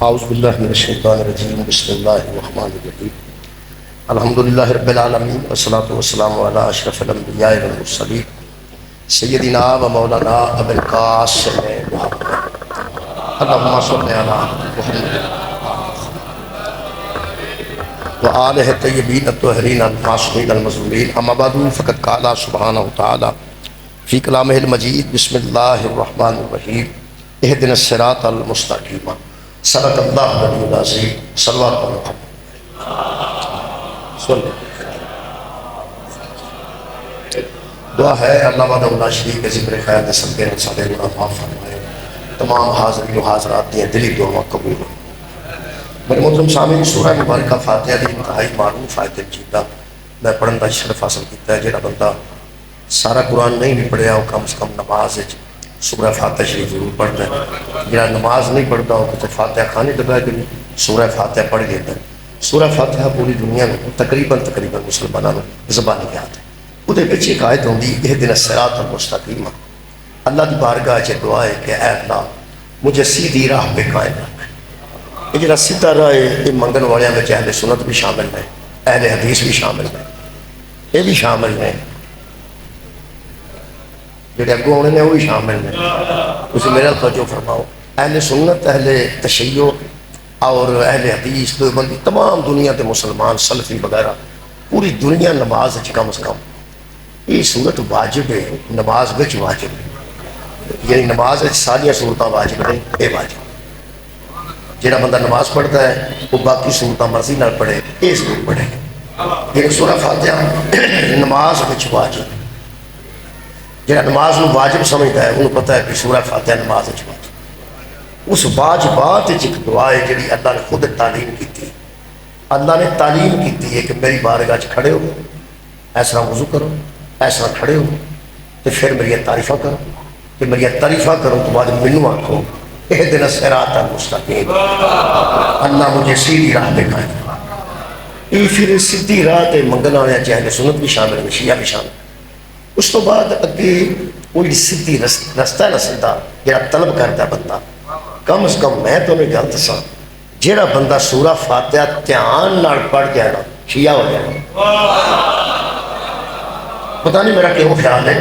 اعوذ باللہ من الشیطان الرجیم بسم اللہ الرحمن الرحیم الحمدللہ رب العالمین والصلاة والسلام علی اشرف الانبیاء والمرسلین سیدنا و مولانا ابو القاسم محمد اللہم صلی علی محمد وآلہ الطیبین الطاہرین المعصومین المظلومین اما بعد فقد قال سبحانہ وتعالی فی کلامہ المجید بسم اللہ الرحمن الرحیم اہدنا الصراط المستقیم صدق اللہ العلی العظیم صلوات محمد صلی دعا ہے اللہ وحدہ لا شریک کے ذکر خیر دے سب کے سارے گناہ معاف فرمائے، تمام حاضرین و حاضرات دیں دلی دعا قبول ہو۔ میرے محترم سامعین، سورہ مبارکہ فاتحہ دی انتہائی معروف آیت جیتا میں پڑھن دا شرف حاصل کیتا ہے۔ جہاں بندہ سارا قرآن نہیں بھی پڑھیا وہ کم از کم نماز سورہ فاتحہ شریف ضرور پڑھتا ہے۔ جہاں نماز نہیں پڑھتا ہو کہ فاتحہ کھانے لگا کہ سورہ فاتحہ پڑھ لیتا ہے۔ سورہ فاتحہ پوری دنیا میں تقریباً مسلمانوں میں زبانی یاد ہے۔ وہ پیچھے ایک آیت ہوندی اہدنا الصراط المستقیم، اللہ کی بارگاہ چ دعا ہے کہ اے اللہ مجھے سیدھی راہ پہ قائم رکھ۔ یہ جڑا سیدھا راہ ہے یہ منگن والوں میں اہل سنت بھی شامل ہے، اہل حدیث بھی شامل ہے، یہ بھی شامل ہیں، جڑے اگوں ہونے نے وہ بھی شامل ہیں۔ اسے میرا توجہ فرماؤ، اہل سنت، اہل تشیع اور اہل حدیث دیوبندی تمام دنیا کے مسلمان سلفی وغیرہ پوری دنیا نماز کم از کم یہ صورت واجب ہے، نماز بچ واجب ہے، یعنی نماز ساری صورتیں واجب نہیں، یہ واجب۔ جہاں بندہ نماز پڑھتا ہے وہ باقی صورتیں مرضی نہ پڑھے، یہ ضرور پڑھے۔ لیکن سورہ فاتحہ نماز بچ واجب، جہاں نماز نو واجب سمجھتا ہے انہوں پتہ ہے کہ سورہ فاتحہ نماز بچ واجب۔ اس واجبات ایک دعا ہے جڑی اللہ نے خود تعلیم کی تھی۔ اللہ نے تعلیم کی ہے کہ میری بارگاہ کھڑے ہو، ایسا وضو کرو، ایسا کھڑے ہو تو پھر میری تعریفہ کرو، کہ میری تعریفہ کرو تو بعد منو آکھو اہدنا الصراط المستقیم، اللہ مجھے سیدھی راہ پہ قائم رکھ۔ یہ پھر سیدھی راہ تے منگنا والے اہل سنت بھی شامل ہے، شیعہ بھی شامل۔ اس تو بعد اگے کوئی سیدھی رستہ نہ سیدھا جہاں طلب کرتا بندہ، کم از کم میں تو نہیں گل دساں جہاں بندہ سورہ فاتحہ دھیان نال پڑھ جائے نا شیعہ ہو جائے۔ پتہ نہیں میرا کیوں خیال ہے،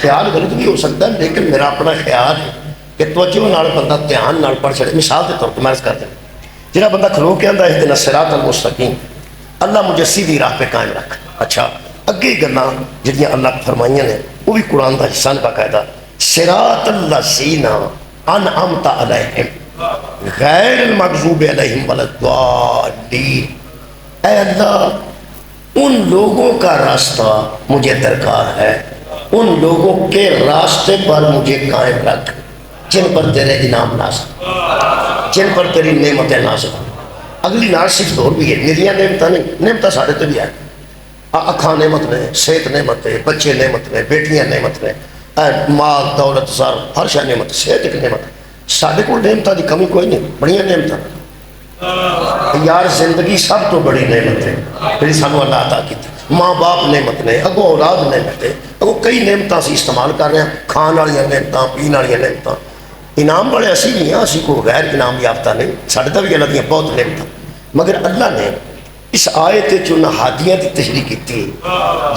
خیال غلط بھی ہو سکتا ہے لیکن میرا اپنا خیال ہے کہ توجہ نال بندہ دھیان نال پڑھ چڑھے۔ مثال کے طور پر میں عرض کر دیں، جہاں بندہ کھلو کے آندا اہدنا الصراط المستقیم، اللہ مجھے سیدھی راہ پہ قائم رکھ۔ اچھا اگے گلاں جڑیاں اللہ فرمائیاں نے وہ بھی قرآن دا حصہ نے باقاعدہ، صراط الذین انعمت علیہم غیر المغضوب علیہم ولا الضالین، اے اللہ ان لوگوں کا راستہ مجھے درکار ہے، ان لوگوں کے راستے پر مجھے قائم رکھ جن پر تیرے انعام نازل، جن پر تیری نعمتیں نازل۔ اگلی نار صرف دور بھی ہے، میریاں نعمتیں نہیں، نعمتیں ساڑھے تے بھی ہے، اکھاں نعمت نے، صحت نعمت ہے، بچے نعمت نے، بیٹیاں نعمت نے، مال دولت زر ہر شے نعمت، صحت ایک نعمت ہے۔ ساڈے کول نعمتاں دی کمی کوئی نہیں، بڑیاں نعمتاں یار، زندگی سب تو بڑی نعمت ہے جڑی سانوں اللہ عطا کیتی۔ ماں باپ نعمت نے، اگوں اولاد نعمت ہے، اگوں کئی نعمتاں اسی استعمال کر رہے ہیں، کھان والیاں نعمتاں، پین والیاں نعمتاں۔ انعام والے اسی نہیں ہیں، اسی کو غیر انعام یافتہ نہیں، ساڈے تے بھی اللہ دیاں بہت نعمتاں، مگر اللہ نے اس آیت وچ انہاں ہادیاں دی تشریح کیتی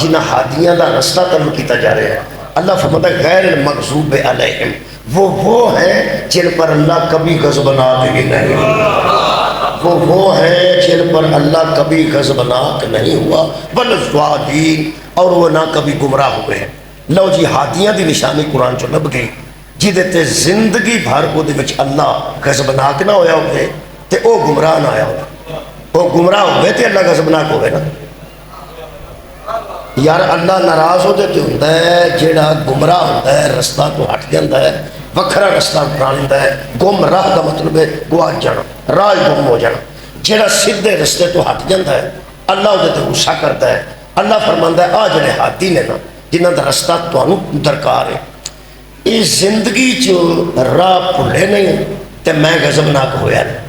جنہاں ہادیاں دا رستہ طلب کیتا جا رہا ہے۔ اللہ فرماتا ہے غیر المغضوب علیہم، وہ ہیں جن پر اللہ کبھی غضبناک ہی نہیں، وہ ہیں جن پر اللہ کبھی غضبناک نہیں ہوا، بل الضالین، اور وہ نہ کبھی گمراہ ہوئے ہیں۔ لو جی ہادیاں دی نشانی قرآن چ لب گئی جہدے تے زندگی بھر کو دے وچ اللہ غضبناک نہ ہویا ہوئے تے او گمراہ نہ آیا ہوئے، وہ گمراہ ہوئے تے اللہ غضبناک ہوئے نا۔ یار اللہ ناراض ہوتے تو ہوتا ہے جیڑا گمراہ ہوتا ہے، رستہ تو ہٹ جاتا ہے، وکھرا رستہ اپنا لیتا ہے۔ گم راہ کا مطلب ہے گواچ جانا، راہ گم ہو جانا۔ جیڑا سیدھے رستے تو ہٹ جاتا ہے اللہ وہ غصہ کرتا ہے۔ اللہ فرماندا ہے آ جڑے ہادی نے نا جنہاں دا رستہ تانوں درکار ہے، اس زندگی چ راہ بھلے نہیں تے میں غضبناک ہویا نہیں۔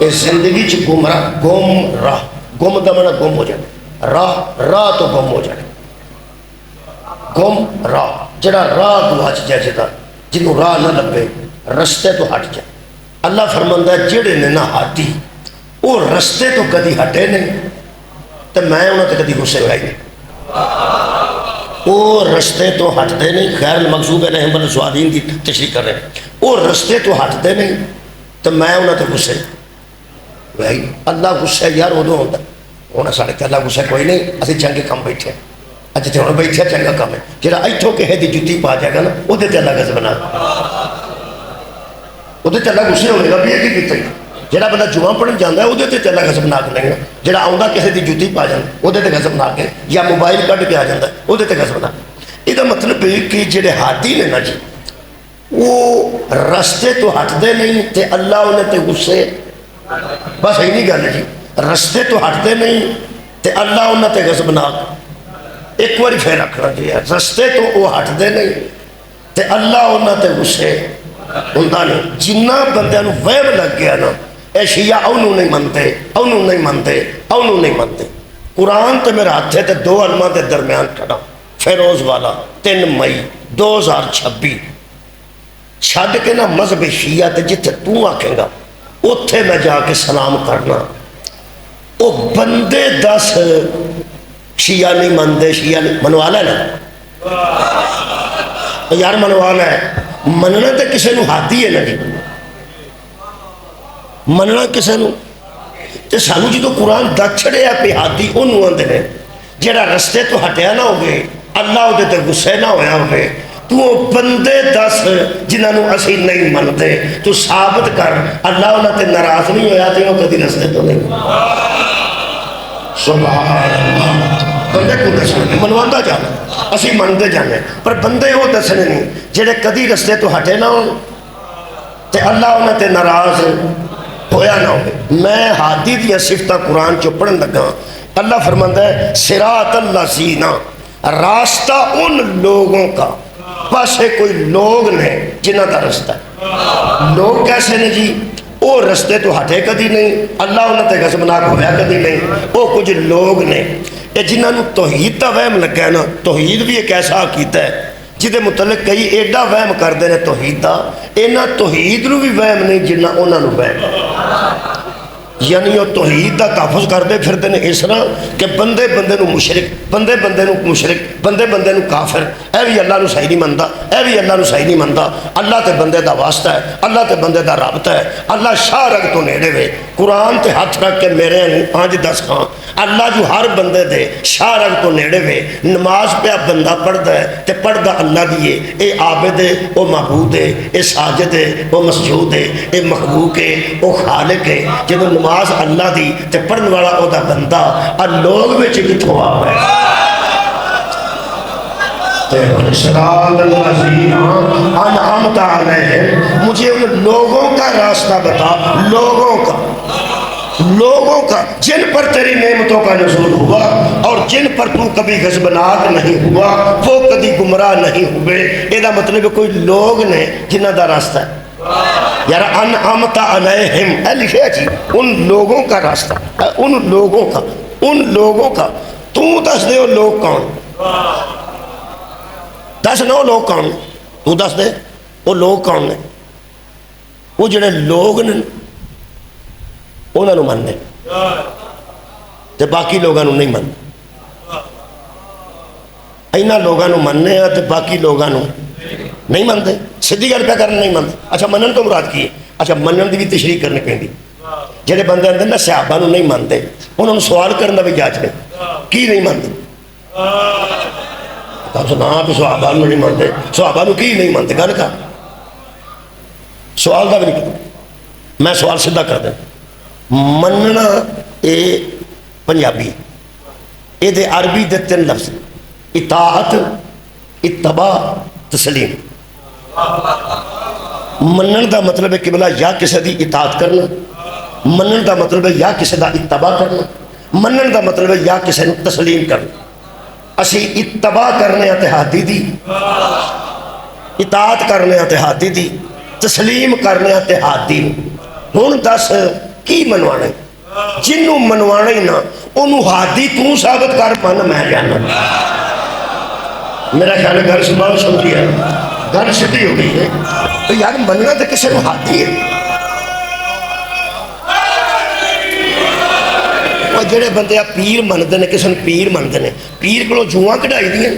اس زندگی چ گم راہ، گم دا معنی گم ہو جانا، راہ تو گم ہو جانا، گم راہ جڑا راہ گواچ جائے جدا جنہوں راہ نہ لبے رستے تو ہٹ جائے. اللہ فرماندا ہے جڑے نے نہ ہاٹی وہ رستے تو کدی ہٹے نہیں تو میں انہوں تے کدی غصے ہوئی نہیں. وہ رستے تو ہٹتے نہیں. خیر المغضوب علیہم ولا کی تشریح کر رہے ہیں. وہ رستے تو ہٹتے نہیں تو میں انہوں تے غصے ہوئی. اللہ غصے یار ادو ہوتا ہونا سارے تے اللہ غصہ کوئی نہیں. اسی چنگے کام بیٹھے اچھا ہوں بیٹھے چنگا کام ہے. جہاں اتوں کسی کی جتی پا جائے گا نا وہ اللہ غضب بنا وہ اللہ غصے ہونے گا بھی یہ کی کیتا. جہاں بندہ جمعہ پڑھن جانا ہے وہ اللہ غضب ناک نہیں ہے. جہاں آؤں کسی کی جتی پا جانا وہ غضب ناک ہے. یا موبائل کھڈ کے آ جاتا ہے وہ غضب ناک. یہ مطلب ہے کہ جہے ہاتھی نے نا جی وہ رستے تو ہٹتے نہیں تے اللہ انہیں تے غصے. بس یہی نہیں گل جی. رستے تو ہٹتے نہیں تے اللہ انہیں تے غضب ناک. ایک بار پھر رکھنا چاہیے. رستے تو وہ ہٹتے نہیں تے اللہ انہیں تے غصے ہوتا نہیں. جنہ بندے نو وہم لگ گیا نا اے شیعہ انہوں نہیں منتے انہوں نہیں منتے انہوں نہیں منتے. قرآن تے میرے ہاتھ تے دو علماء دے درمیان کھڑا فیروز والا 3 مئی 2026 چھڈ کے نا مذہب شیعہ تے جتھے تو آکھیں گا اتھے میں جا کے سلام کرنا. وہ بندے 10 شیعہ نہیں منتے شیعہ نہیں منوالا ہے نا یار منوالا ہے. مننا تو کسی نو ہاتھی ہے نا جی. مننا کسی نو تے سانو جدو قرآن دس چھڑیا پہ ہاتھی انہوں آندے نے جہاں رستے تو ہٹیا نہ ہوئے اللہ وہ تے غصے نہ ہویا ہوئے. تو وہ بندے 10 جنہاں نو اسی نہیں منتے تو ثابت کر اللہ انہاں تے ناراض نہیں ہویا تے وہ کدی رستے تو نہیں. سبحان اللہ. بندے کو دسنے منواندہ جانا اسی منتے جانے پر بندے وہ دسنے نہیں جڑے کدی رستے تو ہٹے نہ ہو تے اللہ انہاں تے ناراض ہویا نہ ہوئے. میں ہادی دیا صفتہ قرآن چو پڑھن لگا. اللہ فرماندا ہے صراط الذین راستہ ان لوگوں کا پاسے کوئی لوگ نے جنہ کا رستہ ہے. لوگ کیسے نے جی؟ وہ رستے تو ہٹے کدی نہیں اللہ انہوں تے غضبناک ہویا کدی نہیں. وہ کچھ لوگ نے یہ جنہوں نے توحید کا وہم لگا ہے نا. توحید بھی ایک ایسا عقیدہ ہے جہدے متعلق کئی ایڈا وہم کرتے ہیں توحید کا. یہاں توحید نو بھی وہم نہیں جنہ انہوں نے وہم. یعنی وہ توحید کا تحفظ کرتے پھرتے ہیں اس طرح کہ بندے بندے نو مشرک بندے بندے نو مشرک بندے بندے نو کافر. اے بھی اللہ نو صحیح نہیں منتا اے بھی اللہ نو صحیح نہیں منتا. اللہ تے بندے دا واسطہ ہے اللہ تے بندے دا رابطہ ہے. اللہ شاہ رگ تو نیڑے وے قرآن تے ہاتھ رکھ کے میرے آج دس خان اللہ جو ہر بندے دے شاہ رگ تو نیڑے وے. نماز پہ بندہ پڑھتا ہے تے پڑھتا اللہ دیے. اے عابد ہے وہ معبود ہے اے ساجد ہے وہ مسجود ہے اے محبوب ہے وہ خالق ہے. جب نماز اللہ دی تے پڑھن والا او دا بندہ اور لوگ میں کتوں آ گئے. انعمت علیہم مجھے ان لوگوں کا راستہ بتا. لوگوں کا جن پر تیری نعمتوں کا نزول ہوا اور جن پر تو کبھی غضبناک نہیں ہوا وہ کبھی گمراہ نہیں ہوئے. یہ مطلب کوئی لوگ نے جنہ دا راستہ ہے یار. انعمت علیہم اے لکھے جی ان لوگوں کا راستہ ان لوگوں کا تو دس دے وہ لوگ کون. دس نہ وہ لوگ کون تو دس دے وہ لوگ کون نے. وہ جڑے لوگ نے انہوں نے مننے تے باقی لوگوں نہیں مننے. اینا لوگوں مننے ہیں تے باقی لوگوں نہیں منتے. سیدھی گل پہ کرنا نہیں منتے. اچھا منن تو مراد کی ہے؟ اچھا منن دی بھی تشریح کرنے پہ جہے بندے اندر نا صحابہ نو نہیں منتے انہوں نے سوال کرنا بھی جاچ نہیں کی نہیں منتے. نا تو صحابہ نو نہیں منتے صحابہ نو کی نہیں منتے گل کر سوال دا بھی نہیں کرتا. میں سوال سیدھا کر دیں. مننا اے پنجابی اے دے عربی دے 3 لفظ اطاعت اتباع تسلیم. منن دا مطلب ہے قبلہ یا کسی دی اطاعت کرنا. منن دا مطلب ہے یا کسی دا اتباع کرنا. منن دا مطلب ہے یا کسی نے تسلیم کرنا. اسی اتباع کرنے اتحادی دی اطاعت کرنے اتحادی دی تسلیم کرنے اتحادی. ہن دس کی منوانا جنوں منوانا ہی نہ انہوں ہادی تو ثابت کر من میں جانا. میرا خیال ہے گھر سنبھال سمجھیا گل سیدھی ہو گئی ہے تو یار مننا تو کسی کو ہاتھ ہی ہے اور جڑے بندے پیر منتے ہیں کسی نے پیر منتے ہیں پیر کو جواں کڑھائی دیا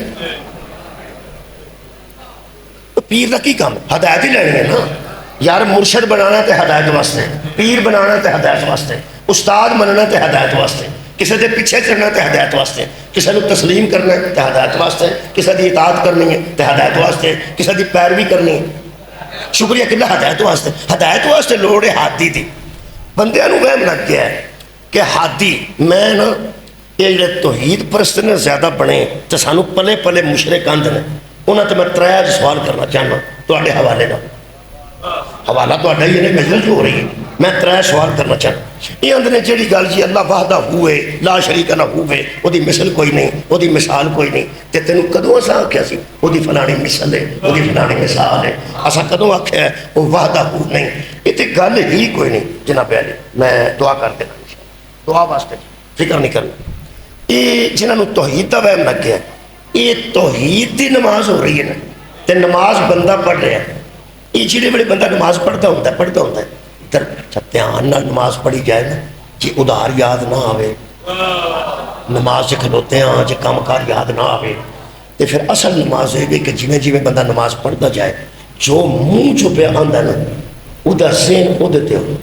پیر کا کی کام ہے ہدایت ہی لینی ہے نا یار مرشد بنانا تے ہدایت واسطے پیر بنانا تے ہدایت واسطے استاد مننا تے ہدایت واسطے کسی دے پیچھے چلنا تے ہدایت واسطے کسی کو تسلیم کرنا تے ہدایت واسطے کسی دی اطاعت کرنی ہے تے ہدایت واسطے کسی دی پیروی کرنی ہے شکریہ کلا ہدایت واسطے لوڑ ہے ہادی دی بندیاں نوں وہم لگ گیا ہے کہ ہادی میں نا یہ جڑے توحید پرست نے زیادہ بنے تو سانو پلے پلے مشرک آندے نے انہاں تے میں ترے سوال کرنا چاہنا تواڈے حوالے نال حوالہ تو اڈا ہی ہے مجلس جو ہو رہی ہے میں ترے سوال کرنا چاہنا یہ اندر نے جڑی گل جی اللہ وحدہ ہوئے لا شریک نہ ہوئے وہ دی مثل کوئی نہیں وہ دی مثال کوئی نہیں تے تینوں کدوں اساں آکھیا سی وہ دی فلانی مثل ہے وہ دی فلانی مثال ہے اساں کدوں آکھیا ہے وہ وحدہ ہو نہیں یہ تے گل ہی کوئی نہیں جناب علی میں دعا کر دینا دعا واسطے فکر نہیں کرنا یہ جنہاں نوں توحید دا وہم لگ گیا یہ توحید دی نماز ہو رہی ہے نا تے نماز بندہ پڑھ رہا ہے یہ جڑے بڑے بندہ نماز پڑھتا ہوتا ہے ادھر دھیان نال نماز پڑھی جائے نا جی ادھار یاد نہ آوے نماز سے کھلوتے ہیں جی کام کار یاد نہ آوے تو پھر اصل نماز ہے کہ جویں بندہ نماز پڑھتا جائے جو منہ جو پہ آندا نا ادھر ذہن او دیتے ہو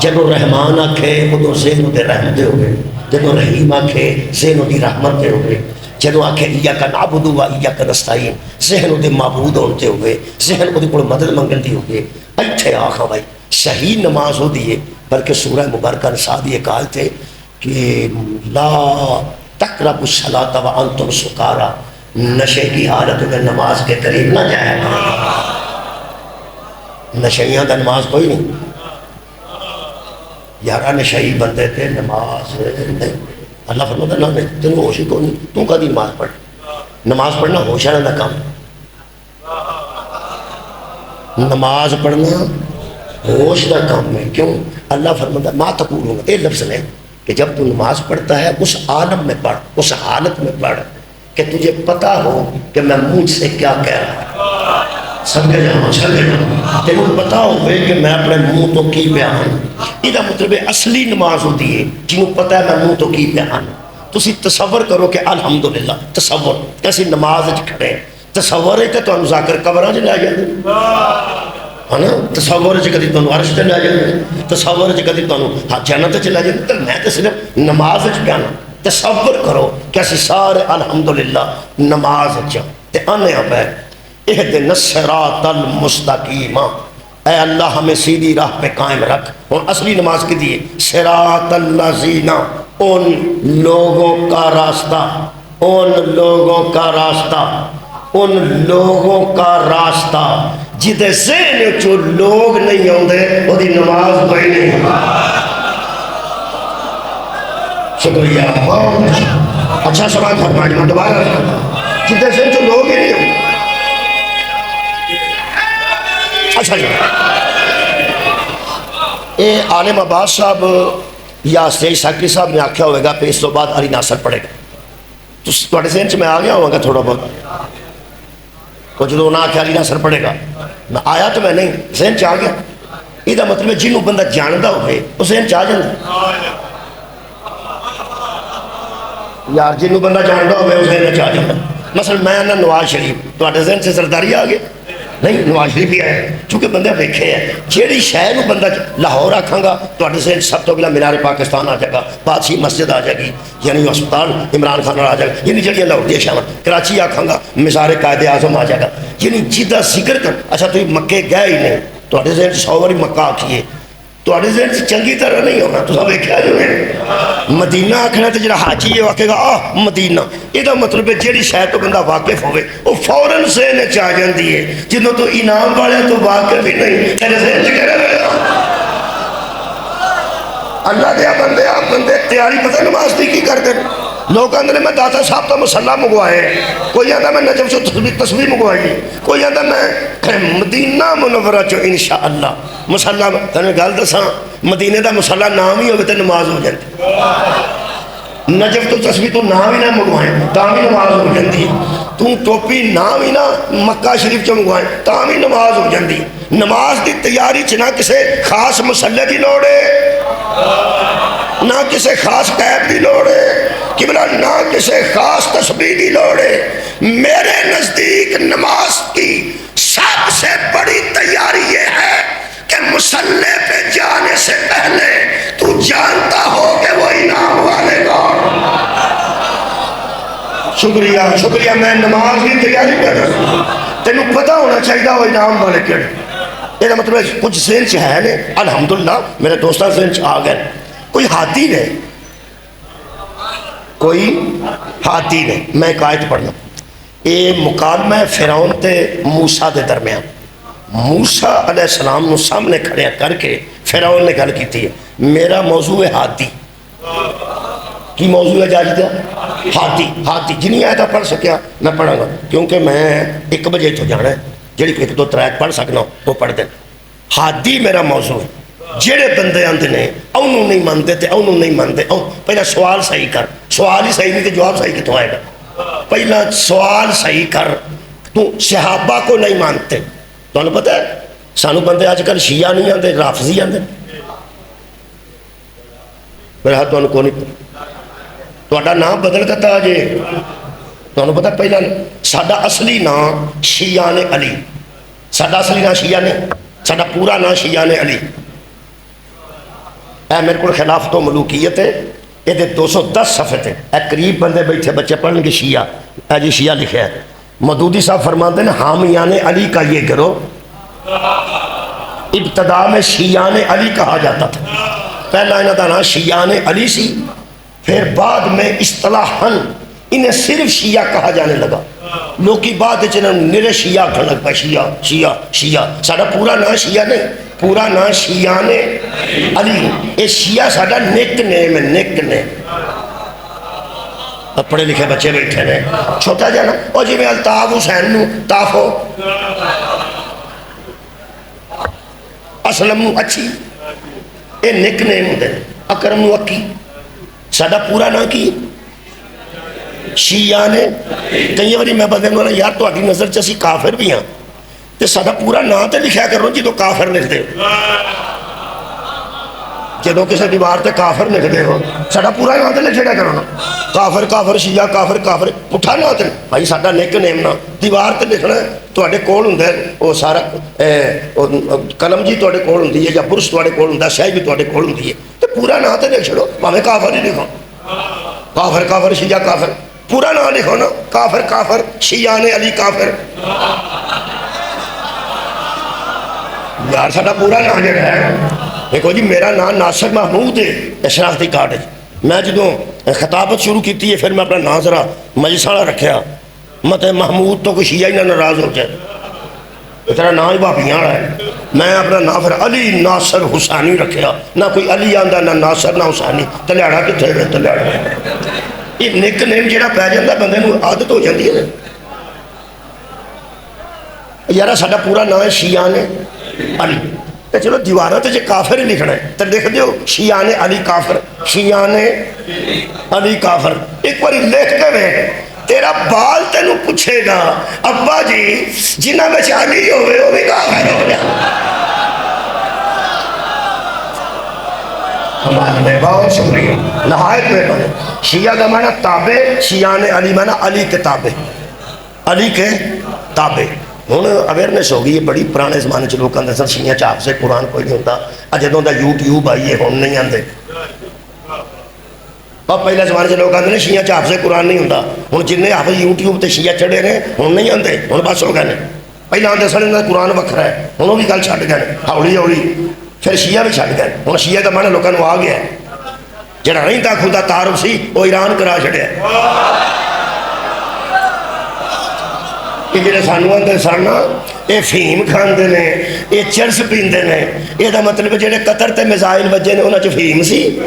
جب رحمان آکھے ادھر ذہن ادھر رحمت ہوئے جب رحیم آکھے ذہن ادھر رحمت ہوئے جدو آکھے ایاک نعبد و ایاک نستعین ذہن ادھے معبود ہوتے ہوئے ذہن ادھے کو مدد منگل دی ہوئے اچھے آخا بھائی صحیح نماز ہو دیئے بلکہ سورہ مبارکہ نساء دیئے کہا تھے کہ لا تقربوا الصلاۃ وانتم سکارا نشے کی حالت میں نماز کے قریب نہ جائے نشیاں دا نماز کوئی نہیں یارہ نشئی بندے تھے نماز نہیں اللہ فرماتا نہ نہیں تینوں ہوش ہی کوئی نہیں تو کدی نماز پڑھ نماز پڑھنا ہوش آنا دا کام نماز پڑھنا ہوش دا کام ہے کیوں اللہ فرماتا ما تقولون اے لفظ نے کہ جب تو نماز پڑھتا ہے اس عالم میں پڑھ اس حالت میں پڑھ کہ تجھے پتا ہو کہ میں مجھ سے کیا کہہ رہا ہوں سمجھے جاؤ تینوں پتا ہوئے کہ میں اپنے منہ تو کی بیان یہ مطلب اصلی نماز ہوتی ہے جنہوں پتا ہے میں منہ تو کی بیان تسی تصور کرو کہ الحمدللہ تصور کیسی نماز کھڑے تصور ہے کہ تو ذاکر قبران لے جائے ہے نا تصور ہے کدی تو عرش تے لے جائے تصور ہے کدی تو جنت چ لے جائے تو میں تو صرف نماز بیان تصور کرو کہ اسی سارے الحمدللہ نماز تے آنے پہ اہدنا الصراط المستقیم اے اللہ ہمیں سیدھی راہ پہ قائم رکھ اور اصلی نماز کی دیئے صراط الذین ان لوگوں کا راستہ ان لوگوں کا راستہ ان لوگوں کا راستہ جدے ذہن جو لوگ نہیں ہوندے وہ دی نماز کوئی نہیں شکریہ اچھا سوال فرمائیں میں دوبارہ جدے ذہن جو لوگ ہی نہیں ہوندے اچھا جی اے عالم عباس صاحب یا سید ساکری صاحب نے آکھیا ہوئے گا پھر اس تو بعد علی ناصر پڑھے گا تو تھوڑے ذہن سے میں آ گیا ہوں گا تھوڑا بہت کو جدو نہ آکھیا علی ناصر پڑھے گا میں آیا تو میں نہیں ذہن سے آ گیا یہ مطلب ہے جنہوں بندہ جاندہ ہوئے وہ ذہن سے آ جاندہ یار جنہوں بندہ جاندہ ہوئے وہ ذہن سے آ جاندہ مثلا میں نا نواز شریف تو ذہن سے سرداری آ گئے نہیں نواز شریف ہی آئے چونکہ بندے دیکھے ہیں جیڑی شہر بندہ لاہور آکھاں گا تو سے سب تو پہلا مینار پاکستان آ جائے گا بادشاہی مسجد آ جائے گی یعنی ہسپتال عمران خان آ جائے گا یعنی جڑی لاہور دی شہر کراچی آکھاں گا مزار قائد اعظم آ جائے گا یعنی جدہ ذکر کر اچھا تو مکے گئے ہی نہیں تو ذہن 100 باری مکہ آکھیے تو ذہن سے چنگی طرح نہیں ہونا تو سب دیکھا جو ہے مدینہ آکھنا تو جڑا حاجی ہے وہ آکھے گا مدینہ یہ مطلب ہے جیڑی شاید تو بندہ واقف ہوئے وہ فوراً ذہن چاہ جاندی ہے جنہوں تو انعام والے تو واقف ہی نہیں تیرے ذہن سے کہہ رہے اللہ دیا بندے آپ بندے تیاری پتہ نماز دی کی کر دیں لوگ اندر میں داتا صاحب تو مسلح مگوائے کوئی آدھا میں نجم سے تصویر مگوائی کوئی آدھا میں مدینہ منورہ چو انشاءاللہ مسلح تنہیں گل دساں مدینہ دا مسلح نام ہی ہوگی تو نماز ہو جاتی نجم تو تصویر تو نام ہی نہ مگوائیں تاہم ہی نماز ہو جاتی تو ٹوپی نہ بھی نہ مکہ شریف چوں منگوائیں تاں بھی نماز ہو جاندی نماز دی تیاری چ نہ کسے خاص مسلے دی لوڑ ہے نہ کسے خاص قیب دی لوڑ ہے قبلہ نہ کسے خاص تسبیح دی لوڑ ہے میرے نزدیک نماز کی سب سے بڑی تیاری یہ ہے کہ مسلح پہ جانے سے پہلے تو جانتا ہو کہ وہ انعام والے گا شکریہ میں نماز کی تیاری کر رہا ہوں تینوں پتہ ہونا چاہیے وہ انعام والے کیڑے یہ مطلب کچھ ذہن چ ہے نے الحمدللہ میرے دوستان ذہن چ آ گئے کوئی ہاتھی نے میں ایک آیت پڑھنا یہ مکالمہ فرعون تے موسیٰ دے درمیان موسیٰ علیہ السلام نے سامنے کھڑے کر کے فرعون نے گل کی ہے میرا موضوع ہے ہاتھی کی موضوع ہے جاج دیا ہاتھی جنہیں آیتہ پڑھ سکیا میں پڑھا گا کیونکہ میں 1 بجے تو جانا ہے جڑی 1 2 3 پڑھ سکنا وہ پڑھ دیں ہاتھی میرا موضوع ہے جڑے بندے آندے نے انہوں نہیں مانتے تے انہوں نہیں مانتے پہلا سوال صحیح کر سوال ہی صحیح نہیں تے جواب صحیح کتوں آئے گا پہلا سوال صحیح کر تو صحابہ کو نہیں مانتے تو انہوں پتہ ہے سانو بندے آج کل شیعہ نہیں آندے رافضی آندے میرے ہاتھ تو انہوں کو نہیں پتہ تو اٹھا نام بدل کرتا آجے تو انہوں پتہ پہلا سادہ اصلی نام شیعان علی سادہ اصلی نام شیعہ نے سادہ پورا نام شیعان علی اے میرے کو خلاف تو ملوکیت ہے یہ 210 صفحے تھے اے قریب بندے بیٹھے بچے پڑھنے کے شیعہ اے جی شیعہ لکھے ہیں مودودی صاحب فرماتے ہیں حامیان علی کا یہ گروہ ابتدا میں شیعان علی کہا جاتا تھا پہلا انہوں کا نام شیعان علی سی پھر بعد میں اصطلاحاً انہیں صرف شیعہ کہا جانے لگا لوگی بعد نرے شیعہ کھڑ لگ پائے شیعہ ساڑھا پورا نام شیعہ نہیں پورا نام شیعان علی یہ شیعہ ساڑھا نک نیم ہے نک نیم اب پڑھے لکھے بچے بیٹھے نے چھوٹا جانا اور جی میں الطاف حسین نو تاف ہو اسلم نو اچھی یہ نک نیم ہوتے اکرم نو اکی ساڑھا پورا نام کی شیعہ نے کئی باری میں بدلنے والا یار تو آگی نظر چاسی کافر بھی ہیں تو سادہ پورا نام تے لکھا کرو جی تو کافر لکھ دے جدو کسی دیوار تے کافر لکھ دے ہو سادہ پورا نام تے لکھا کرو نا کافر شیعہ کافر اٹھا نہ ہوتے بھائی سادہ نیک نیم نا دیوار تے لکھنا ہے تو اڈے کول ہوں ہے وہ سارا قلم جی تو اڈے کول ہوں ہے یا برس تو اڈے کول ہوں ہے شاہی بھی تو اڈے کول ہوں ہے تو پورا نام تے لکھ چھڑو ہمیں کافر ہی لکھو کافر شیعہ کافر پورا نام لکھو نا کافر شیعان علی کافر یار ساڑھا پورا نام جڑا ہے دیکھو جی میرا نام ناصر محمود ہے شناختی کارڈ ہے میں جدوں خطابت شروع کیتی ہے پھر میں اپنا نام ذرا مجلسانا رکھیا مت محمود تو کوئی شیعہ ہی نہ ناراض ہو جائے تیرا نام ہی باپیاں رہا ہے میں اپنا نام پھر علی ناصر حسانی رکھیا نہ کوئی علی آندہ نہ ناصر نہ حسانی تلیاڑا کتھے گئے تلیاڑا یہ نک نیم جڑا پہ جاندہ بندے نو عادت ہو جاندی ہے یارا ساڑھا پورا نام ہے شیعان علی تو چلو دیوارہ تو جے کافر ہی لکھنا ہے تو دیکھ دیو شیعان علی کافر شیعان علی کافر ایک باری لکھ کے میں تیرا بال تینوں پوچھے گا ابا جی جنہ میں علی ہوئے وہ بھی کافر ہو جا ہمارے میں بہت شکریہ نہایت میں پڑھے شیعہ کا معنی تابع شیعان علی معنی علی کے تابع علی کے تابع ہوں اویئرنیس ہو گئی ہے بڑی پرانے زمانے چ لوگ آتے سن شیعہ چاپ سے قرآن کوئی نہیں ہوتا جدوں دا یوٹیوب آئی ہے ہوں نہیں آتے اور پہلے زمانے سے لوگ آتے ہیں شیعہ چاپ سے قرآن نہیں ہوتا ہوں جن حافظ یوٹیوب تے شیعہ چڑھے نے ہوں نہیں آتے ہوں بس ہو گئے پہلے آتے سن قرآن وکھرا ہے ہوں وہ بھی گل چھڈ گئے ہولی ہولی پھر شیعہ بھی چھڈ گئے ہوں شیعہ کا معنی لوگوں کو آ گیا جڑا نہیں تھا خدا تعارف سی وہ ایران کرا چھڑیا کہ جڑے سانو آندے سن یہ فیم کھاندے نے یہ چرس پیندے نے یہ دا مطلب جڑے قطر تے میزائل وجے نے انہاں چ فیم سی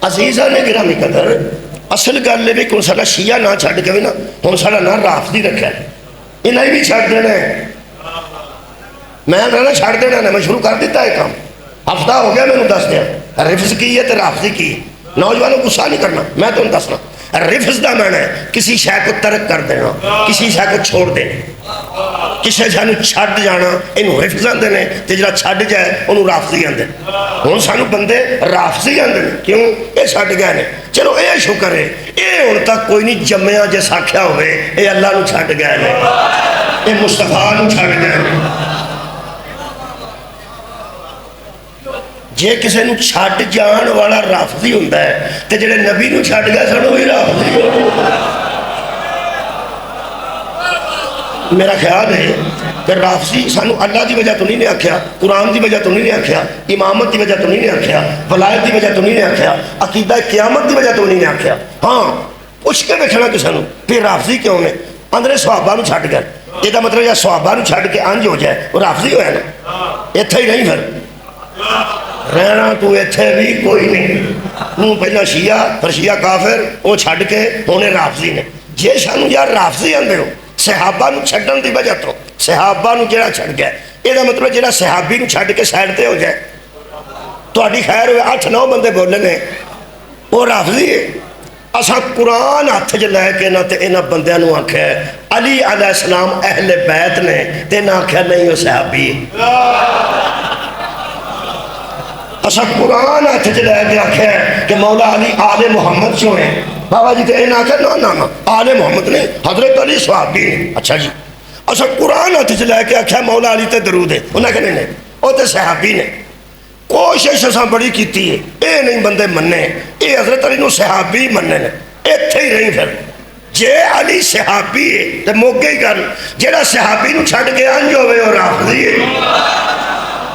عزیزہ نے گرامی قدر اصل گل ہے کہ ساڈا شیعہ نہ چھڈ کے بھی نا ہن ساڈا نام رافضی رکھا ہے انہیں بھی چھڈ دینا ہے میں نہ چھڈ دینا ہے میں شروع کر دیتا ہے کام ہفتہ ہو گیا میں نے دس دیا رفض کی ہے تو رافضی کی نوجوانوں غصہ نہیں کرنا میں تمہیں دسنا رفظ دا معنی ہے کسی شے کو ترک کر دینا، کسی شے کو چھوڑ دینا، کسی شے نو چھڈ جانا، اینو رفظ آندے نے، تے جڑا چھڈ جائے اونوں رافضی آندے نے۔ ہن سانو بندے رافضی آندے نے، کیوں؟ اے چھڈ گئے نے۔ چلو اے شکر ہے، اے ہن تک کوئی نہیں جمیا جس آکھیا ہوئے اے اللہ نو چھڈ گئے نے، اے مصطفیٰ نو چھڈ گئے نے۔ جے کسی نو چھڈ جان والا رافضی ہوندا ہے تے جڑے نبی نو چھڈ گئے سن وہی رافضی ہو۔ میرا خیال ہے کہ رافضی سانو اللہ دی وجہ تو نہیں نے آکھیا، قرآن دی وجہ تو نہیں نے آکھیا، امامت دی وجہ تو نہیں نے آکھیا، ولایت دی وجہ تو نہیں نے آکھیا، عقیدہ قیامت دی وجہ تو نہیں نے آکھیا۔ ہاں پوچھ کے دیکھنا کسے نو پھر رافضی کیوں نے؟ اندرے صحابہ نو چھڈ گئے، یہ دا مطلب یا صحابہ نو چھڈ کے انج ہو جائے وہ رافضی ہویا نا؟ ایتھے ہی نہیں پھر رہنا تو ایتھے بھی کوئی نہیں، پہلا شیعہ پھر شیعہ کافر، وہ چھڈ کے ہونے رافضی نے۔ جے سانو یار رافضی آندے ہو صحابہ نو چھڈن دی وجہ تو، صحابہ نو جڑا چھڈ گیا یہ دا مطلب جڑا صحابی نو چھڈ کے سائڈ تے ہو جائے، تہاڈی خیر ہوئے 8-9 بندے بولے نے وہ رافضی ہے۔ اساں قرآن ہاتھ چ لے کے نہ تے انہاں بندیاں نو آکھیا علی علیہ السلام اہل بیت نے تے نہ آکھیا نہیں وہ صحابی ہے۔ اساں قرآن ہاتھ چ لے کے آکھیا کہ مولا علی آل محمد چوں ہیں، بابا جی تے انہاں آکھیا نا آل محمد نہیں، حضرت علی صحابی ہیں۔ اچھا جی اساں قرآن ہاتھ چ لے کے آکھیا مولا علی تے درود ہے، انہاں کہنے نہیں وہ تے صحابی نے۔ کوشش اساں بڑی کیتی ہے، اے نہیں بندے مننے، اے حضرت علی نو صحابی مننے نے، ایتھے ہی رہی پھر۔ جے علی صحابی ہے تے موقع ہی کر، جیڑا صحابی نو چھڈ کے انج ہوئے اور رافضی ہے۔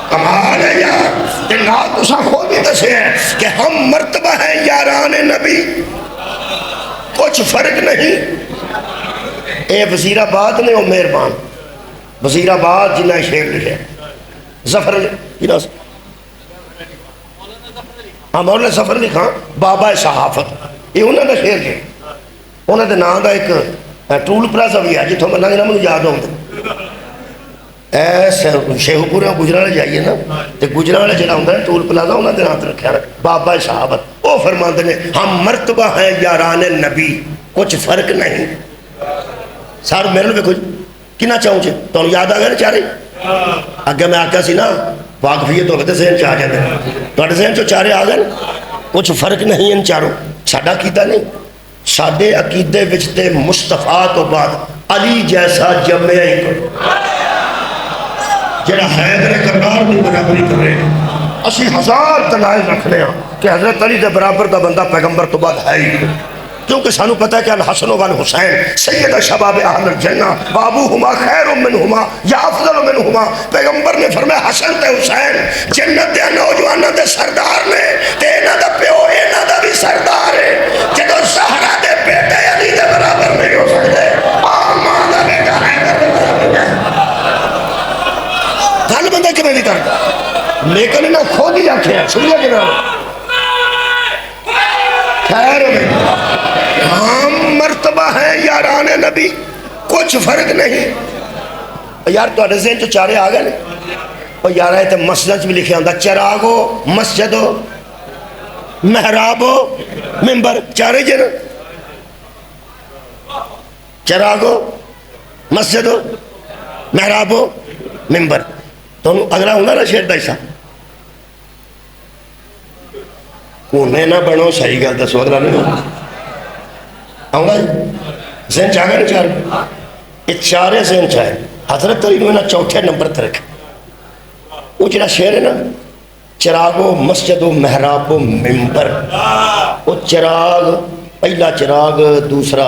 کمال ہے یار، تے نال تساں خود ہی دسے ہیں کہ ہم مرتبہ ہیں یاران نبی، کچھ فرق نہیں۔ اے وزیر آباد نے وہ مہربان وزیر آباد جنہیں شعر لکھے ظفر ہاں مولانا ظفر علی خان بابا صحافت، یہ انہوں نے شعر لکھے، انہوں نے نام دا ایک ٹول پلازا بھی ہے جتوں ملنا جنا مجھے یاد ہوتا شیخو پورے گجرالے جائیے نا تو گجرالے جڑا ہوتا ہے ٹول پلازا انہوں نے نام رکھا ہے بابا صحابت۔ وہ فرماتے ہیں ہم مرتبہ ہیں یاران نبی، کچھ فرق نہیں۔ سار میرے لئے کچھ کنا چاہوں چھے تو یاد آگئے نا چارے اگر میں آکا سی نا واقفیت ہوگا تو ذہن چاہ جاتے ہیں تو اٹھے ذہن چو چارے آگئے کچھ فرق نہیں ان چاروں۔ ساڑھا عقیدہ نہیں، ساڑھے عقیدے وچتے مصطفیٰ تو بعد علی جیسا جمعہ ہی کرو جڑا حیدر کرار دی برابری کر رہے ہیں۔ اسی 1000 دلائل رکھنے ہیں کہ حضرت علی دے برابر دا بندہ پیغمبر تو بعد ہے ہی، کیونکہ سانو پتہ ہے کہ الحسن والحسین سید شباب اہل الجنہ وابوہما خیر منہما یا افضل منہما۔ پیغمبر نے فرمایا حسن تے حسین جنت دے نوجوانوں دے سردار نے تے انہاں دا پیو انہاں دا بھی سردار ہے۔ جدو زہرا دے بیٹے علی دے برابر نہیں ہو سکتے، ماں دا بیٹا حیدر دے برابر ہے۔ گل بندہ کبھی نہیں کرتا، لیکن انہاں خود ہی آکھے ہیں سنیے جناب خیر میں ہم مرتبہ ہیں یاران نبی، کچھ فرق نہیں۔ یار تو اڈے ذہن جو چارے آگئے نے اور یار آئے تھے مسجد بھی لکھے ہوندہ چراغو مسجدو محرابو ممبر، چارے جن چراغو مسجدو محرابو ممبر۔ تو اگلا ہوندہ نا شیر دائسا کونے نہ بنو صحیح گل دسو اگلا نہیں ہوندہ آؤں گا ذہن چاہ گئے نا چار یہ چارے ذہن چاہے حضرت علی نے چوتھے نمبر ترک وہ جڑا شعر ہے نا چراغو مسجد و محراب و ممبر، وہ چراغ پہلا چراغ دوسرا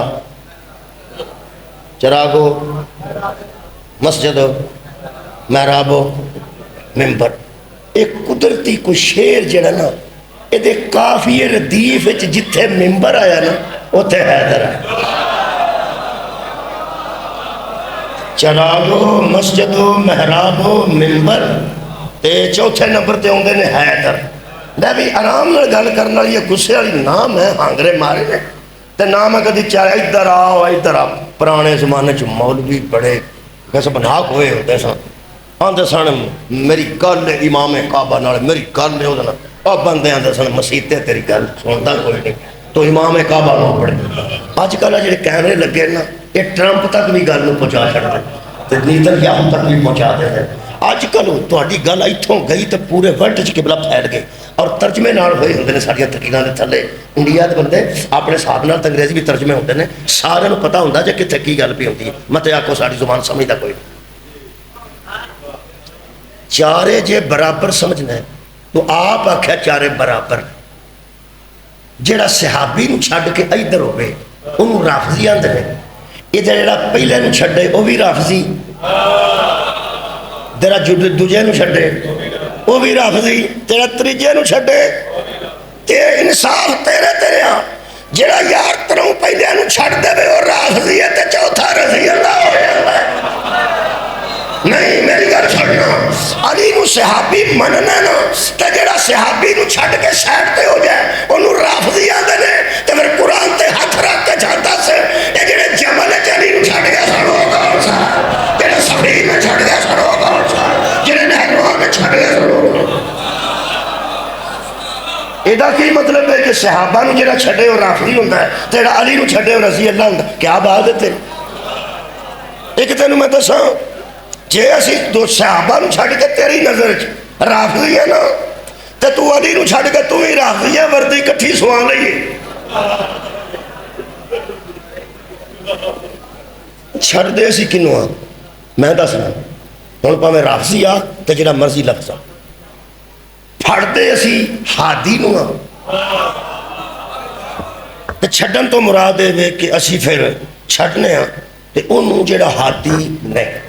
چراغو مسجد و محراب و ممبر، ایک قدرتی کو شعر جڑا نا یہ کافی ردیف جتھے ممبر آیا نا اتھے حیدر ہے۔ چراغو مسجدو محرابو ممبر تے چوتھے نمبر تے ہوندے نے حیدر۔ میں بھی آرام نال گل کرنا یہ غصے والی نام ہے ہانگرے مارے نے تے نام ہے کدی چاہے ادھر آؤ ادھر آؤ۔ پرانے زمانے چ مولوی بڑے کسبناک ہوئے ہوتے سن، آندے سن میری گل امام کعبہ نال، میری گل ہے وہ اور بندے آندے سن مسیتے تیری گل سنتا کوئی نہیں، تو امام کعبہ نو پڑھے۔ اج کل جڑے کیمرے لگے نا یہ ٹرمپ تک بھی گل نو پہنچا چھڑتے تے نیتن یاہو تک بھی پہنچا دے ہیں۔ اج کل تہاڈی گل اتھوں گئی تے پورے ورلڈ وچ قبلہ پھیل گئے اور ترجمے نال ہوئے ہوندے نے ساڈیاں تقریراں دے تھلے۔ انڈیا دے بندے اپنے حساب نال انگریزی بھی ترجمے ہوندے نے، سارے نوں پتہ ہوندا جے کتھے کی گل پئی ہوندی ہے۔ مت آکھو ساڈی زبان سمجھدا کوئی نہیں۔ چارے جے برابر سمجھنا ہے تو آپ آکھیا چارے برابر، جڑا صحابی نو چھڈ کے ادھر ہوئے انہوں رافضی آندے نے، ادھر جڑا پہلے نو چھڈے وہ بھی رافضی، تیرا دوجے نو چھڈے وہ بھی رافضی، تیرا تریجے نو چھڈے تے انصاف تیرے ہاں، جڑا یار تروں پہلے نو چھڈ دے وہ رافضی ہے تے چوتھا رضی اللہ ہو جاتا ہے۔ نہیں میری گل چھڑنا، علی نو صحابی مننا نا تے جڑا صحابی نو چھڈ کے سائڈ تے ہو جائے انہوں رافضی آندے نے تے پھر قرآن تے ہاتھ رکھ کے جاندا سے اے جڑے جمل علی نو چھڈ گیا سڑو کون سا، جڑے صفین میں چھڈ گیا سڑو کون سا، جڑے نہروان میں چھڈ گیا سڑو کون سا۔ ایدہ کی مطلب ہے کہ صحابہ نو جڑا چھڈے اور رافضی ہوندہ ہے تیرا علی نو چھڈے اور رضی اللہ ہوندہ ہے، کیا بات ہے تیرے؟ ایک تینوں میں دساں جے اسی دو صحابہ نو چھڈ کے تیری نظر رافضی ہے نا تے تو علی نو چھڈ کے تو ہی رافضی ہے، وردی کٹھی سوان لئیے چھڑ دے اسی کنو آن میں دسنا ہن پاویں رافضی آ تے جڑا مرضی لفظ آ، پھڑ دے اسی ہادی نو آن تے چھڈن تو مراد ہے کہ اسی پھر چھڈنے آن تے انہوں جڑا ہادی نہیں،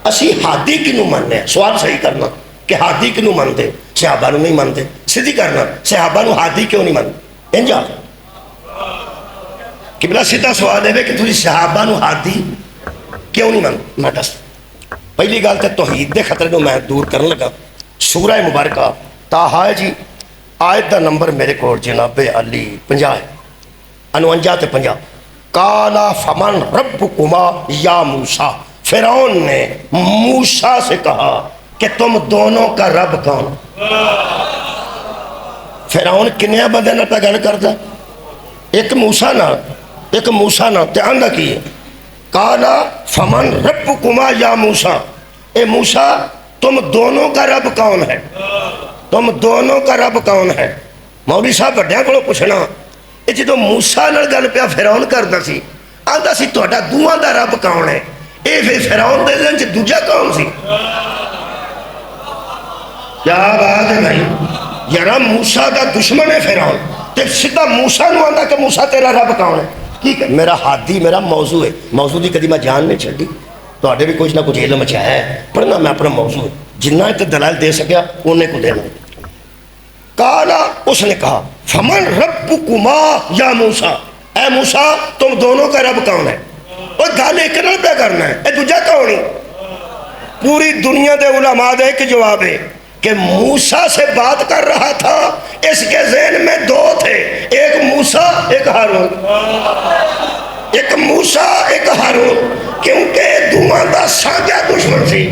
اسی ہادی کنو مننے ہیں، سوال صحیح کرنا کہ ہادی کنو منتے صحابہ نو نہیں منتے، سیدھی کرنا صحابہ نو ہادی کیوں نہیں منتے انجا قبلہ سیدھا سوال ہے کہ تھی صحابہ نو ہادی کیوں نہیں منتے۔ میں دس پہلی گل تے توحید دے خطرے نو میں دور کرنے لگا۔ سورہ مبارکہ تاہا ہے جی، آیت دا نمبر میرے کو جناب علی 50 ہے، 49 تے 50۔ قالا فمن ربکما یا موسیٰ، فرعون نے موسیٰ سے کہا کہ تم دونوں کا رب کون؟ فرعون کنیا بندے نہ پہ گل کرتا، ایک موسیٰ نہ تیان نہ کیے۔ قالا فمن ربکما یا موسیٰ، اے موسیٰ تم دونوں کا رب کون ہے؟ تم دونوں کا رب کون ہے؟ مولوی صاحب بڑھیاں کو پوچھنا اے جدو موسیٰ نہ گل پیا فرعون کرتا سی آندا سی تہاڈا دوواں دا رب کون ہے؟ اے فرعون دے دن چ دوجا کون سی؟ کیا بات ہے بھائی، یارا موسیٰ دا دشمن ہے فرعون تے سیدھا موسیٰ نو آندا کہ موسیٰ تیرا رب کون ہے؟ کی کہ میرا ہادی میرا موضوع ہے، موضوع دی کدی میں جان نہیں چھڑی، تہاڈے بھی کچھ نہ کچھ علم ہے پڑھنا میں اپنا موضوع ہے، جنہ تے دلائل دے سکیا انہیں کو دینا۔ قالا اس نے کہا فمن ربکما یا موسیٰ، اے موسیٰ تم دونوں کا رب کون ہے؟ اور گل ایک نہ پہ کرنا ہے، اے دوجا کون ہے؟ پوری دنیا دے علماء دے ایک جواب ہے کہ موسیٰ سے بات کر رہا تھا، اس کے ذہن میں دو تھے، ایک موسیٰ ایک ہارون، ایک موسیٰ ایک ہارون، کیونکہ دوواں دا سانجا دشمن سی،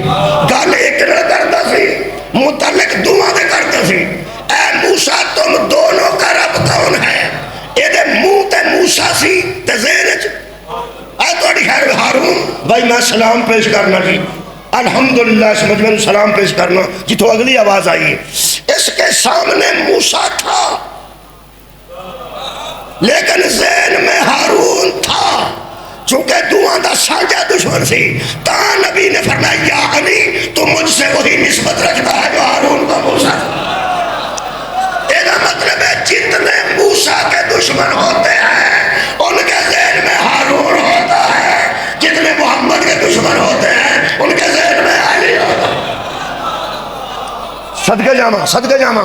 گل ایک نہ کرتا سی، متعلق دوواں دے کرتا سی۔ اے موسیٰ تم دونوں کا رب کون ہے؟ اے دے منہ تے موسیٰ سی تے ذہن چ اے توڑی خیر ہارون بھائی میں سلام پیش کرنا جی، الحمدللہ اس مجمع سلام پیش کرنا جتوں اگلی آواز آئی ہے۔ اس کے سامنے موسیٰ تھا لیکن ذہن میں ہارون تھا، چونکہ دعا دا سانجا دشمن سی، تا نبی نے فرمایا یا علی تو مجھ سے وہی نسبت رکھتا ہے جو ہارون کا موسیٰ تھا۔ ایدہ مطلب ہے جتنے موسیٰ کے دشمن ہوتے ہیں ان کے ذہن میں ہارون ہوتا ہے، جتنے محمد کے دشمن ہوتے ہیں ان کے ذہن میں علی ہوتا ہے۔ صدقہ جامع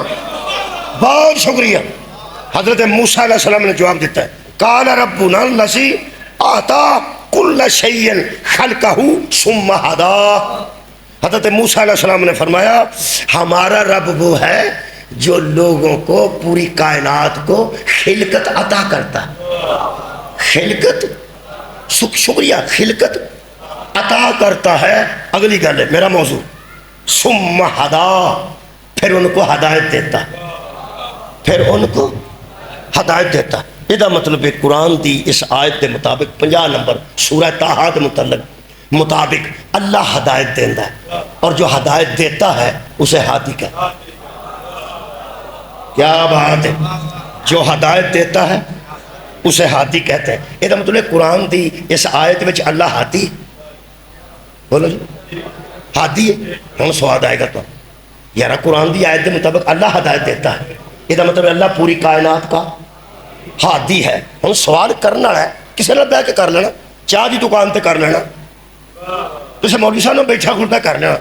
بہت شکریہ۔ حضرت موسیٰ علیہ السلام نے جواب دیتا ہے قال ربنا الذی آتا کل شیء خلقہ ثم ہدیٰ۔ حضرت موسیٰ علیہ السلام نے فرمایا ہمارا رب وہ ہے جو لوگوں کو پوری کائنات کو خلقت عطا کرتا ہے، خلقت شکریہ خلقت عطا کرتا ہے۔ اگلی گل ہے میرا موضوع، ثم ہدیٰ، پھر ان کو ہدایت دیتا، پھر ان کو ہدایت دیتا۔ یہ مطلب ہے قرآن دی اس آیت کے مطابق 50 نمبر سورہ طٰہٰ کے مطابق اللہ ہدایت دیتا ہے، اور جو ہدایت دیتا ہے اسے ہادی کہتا ہے۔ کیا بات ہے؟ جو ہدایت دیتا ہے اسے ہادی کہتے ہیں۔ یہ مطلب قرآن دی اس آیت میں اللہ ہادی، بولو جی ہادی ہے۔ ہم سواد آئے گا تو یار قرآن دی آیت کے مطابق اللہ ہدایت دیتا ہے، یہ مطلب اللہ پوری کائنات کا ہادی ہے۔ ہم سوال کرنا ہے، کسی نے بہ کے کر لینا، چاہ دی دکان تے کر لینا، تسے مولوی صاحب نے بیٹھا کھلتا کر لینا۔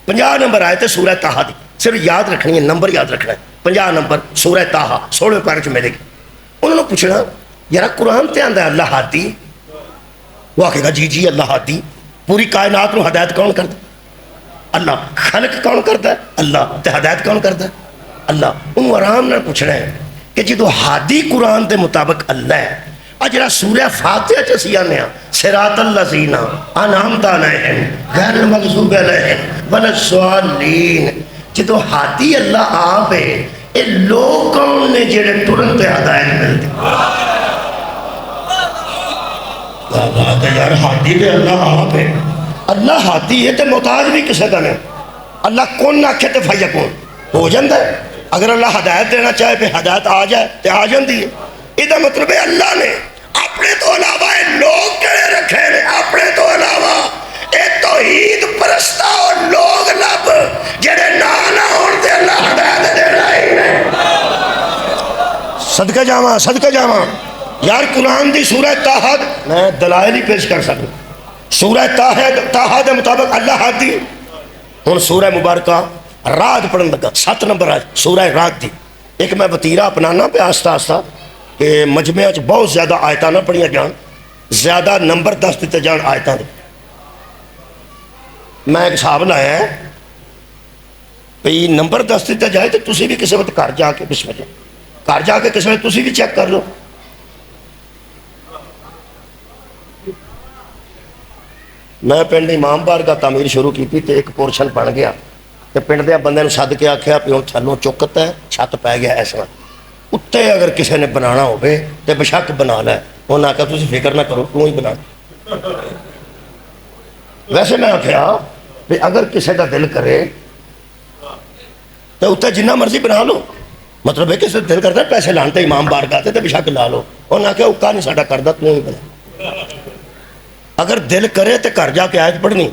50 نمبر آئے تھے سورہ طٰہٰ دی، صرف یاد رکھنی ہے، نمبر یاد رکھنا ہے۔ 50 نمبر سورہ طٰہٰ 16 پارے چ ملے گی۔ انہوں نے پوچھنا یار قرآن تے آندا ہے اللہ ہادی، وہ آکھے گا جی جی اللہ ہادی۔ پوری کائنات نو ہدایت کون کرتا؟ اللہ۔ خلق کون کرتا ہے؟ اللہ۔ تے ہدایت کون کرتا ہے؟ اللہ۔ انہوں آرام نہ پوچھنا ہے کہ جدو ہادی قرآن دے مطابق اللہ ہے، اجرا سورہ فاتحہ چ اسی آنے صراط الذین انعمت علیہم غیر المغضوب علیہم ولا الضالین، جدو ہادی اللہ آپ ہے، یہ لوگ کون نے جڑے ترنت ہدایت ملتی؟ بات ہے یار، ہادی تے اللہ آپ ہے، اللہ ہادی ہے تے محتاج بھی کسے کا نہیں۔ اللہ کون آکھے تے فیکون ہو جاندہ ہے۔ اگر اللہ ہدایت دینا چاہے پہ ہدایت آ جائے تے آ جاندی ہے۔ یہ مطلب ہے اللہ نے اپنے تو علاوہ لوگ کڑے رکھے ہیں، اپنے تو علاوہ اے توحید پرستہ اور لوگ لب جڑے نانا ہوتے اللہ ہدایت دے رہے ہیں۔ صدقہ جاواں صدقہ جاواں یار، قرآن دی سورہ طٰہٰ میں دلائل ہی پیش کر سکوں۔ سورہ طٰہٰ دے مطابق اللہ ہادی۔ ہن سورہ مبارکہ رات پڑھن لگا، 7 نمبر آج سورہ رات دی۔ ایک میں وطیرہ اپنانا پہ آستہ آستہ کہ مجمع بہت زیادہ آیتاں نہ پڑھیاں جان، زیادہ نمبر 10 دیتے جان آیتاں دے۔ میں ایک حساب لایا ہے کہ نمبر 10 دیتے جائے تو تسی بھی کسی وقت گھر جا کے بسم اللہ گھر جا کے کسی وقت تسی بھی چیک کر لو۔ میں پنڈ امام بارگاہ تعمیر شروع کی تھی تو ایک پورشن بن گیا، تو پنڈ دے بندے نے سد کے آکھیا پہ ہن تھلوں چکت ہے، چھت پی گیا ایسا اتنے اگر کسی نے بنانا ہوئے تو بشک بنا لے۔ انہوں نے آکھا تسی فکر نہ کرو، تو ہی بنا۔ ویسے میں آکھیا کہ اگر کسی کا دل کرے تو اتنے جنہ مرضی بنا لو، مطلب ہے کسی دل کرتا پیسے لانتے امام بارگاہ تے بشک لا لو۔ انہوں نے آکھیا اوکا نہیں ساڈا کردا، تو ہی بنا۔ اگر دل کرے تو گھر جا کے آیت پڑھنی،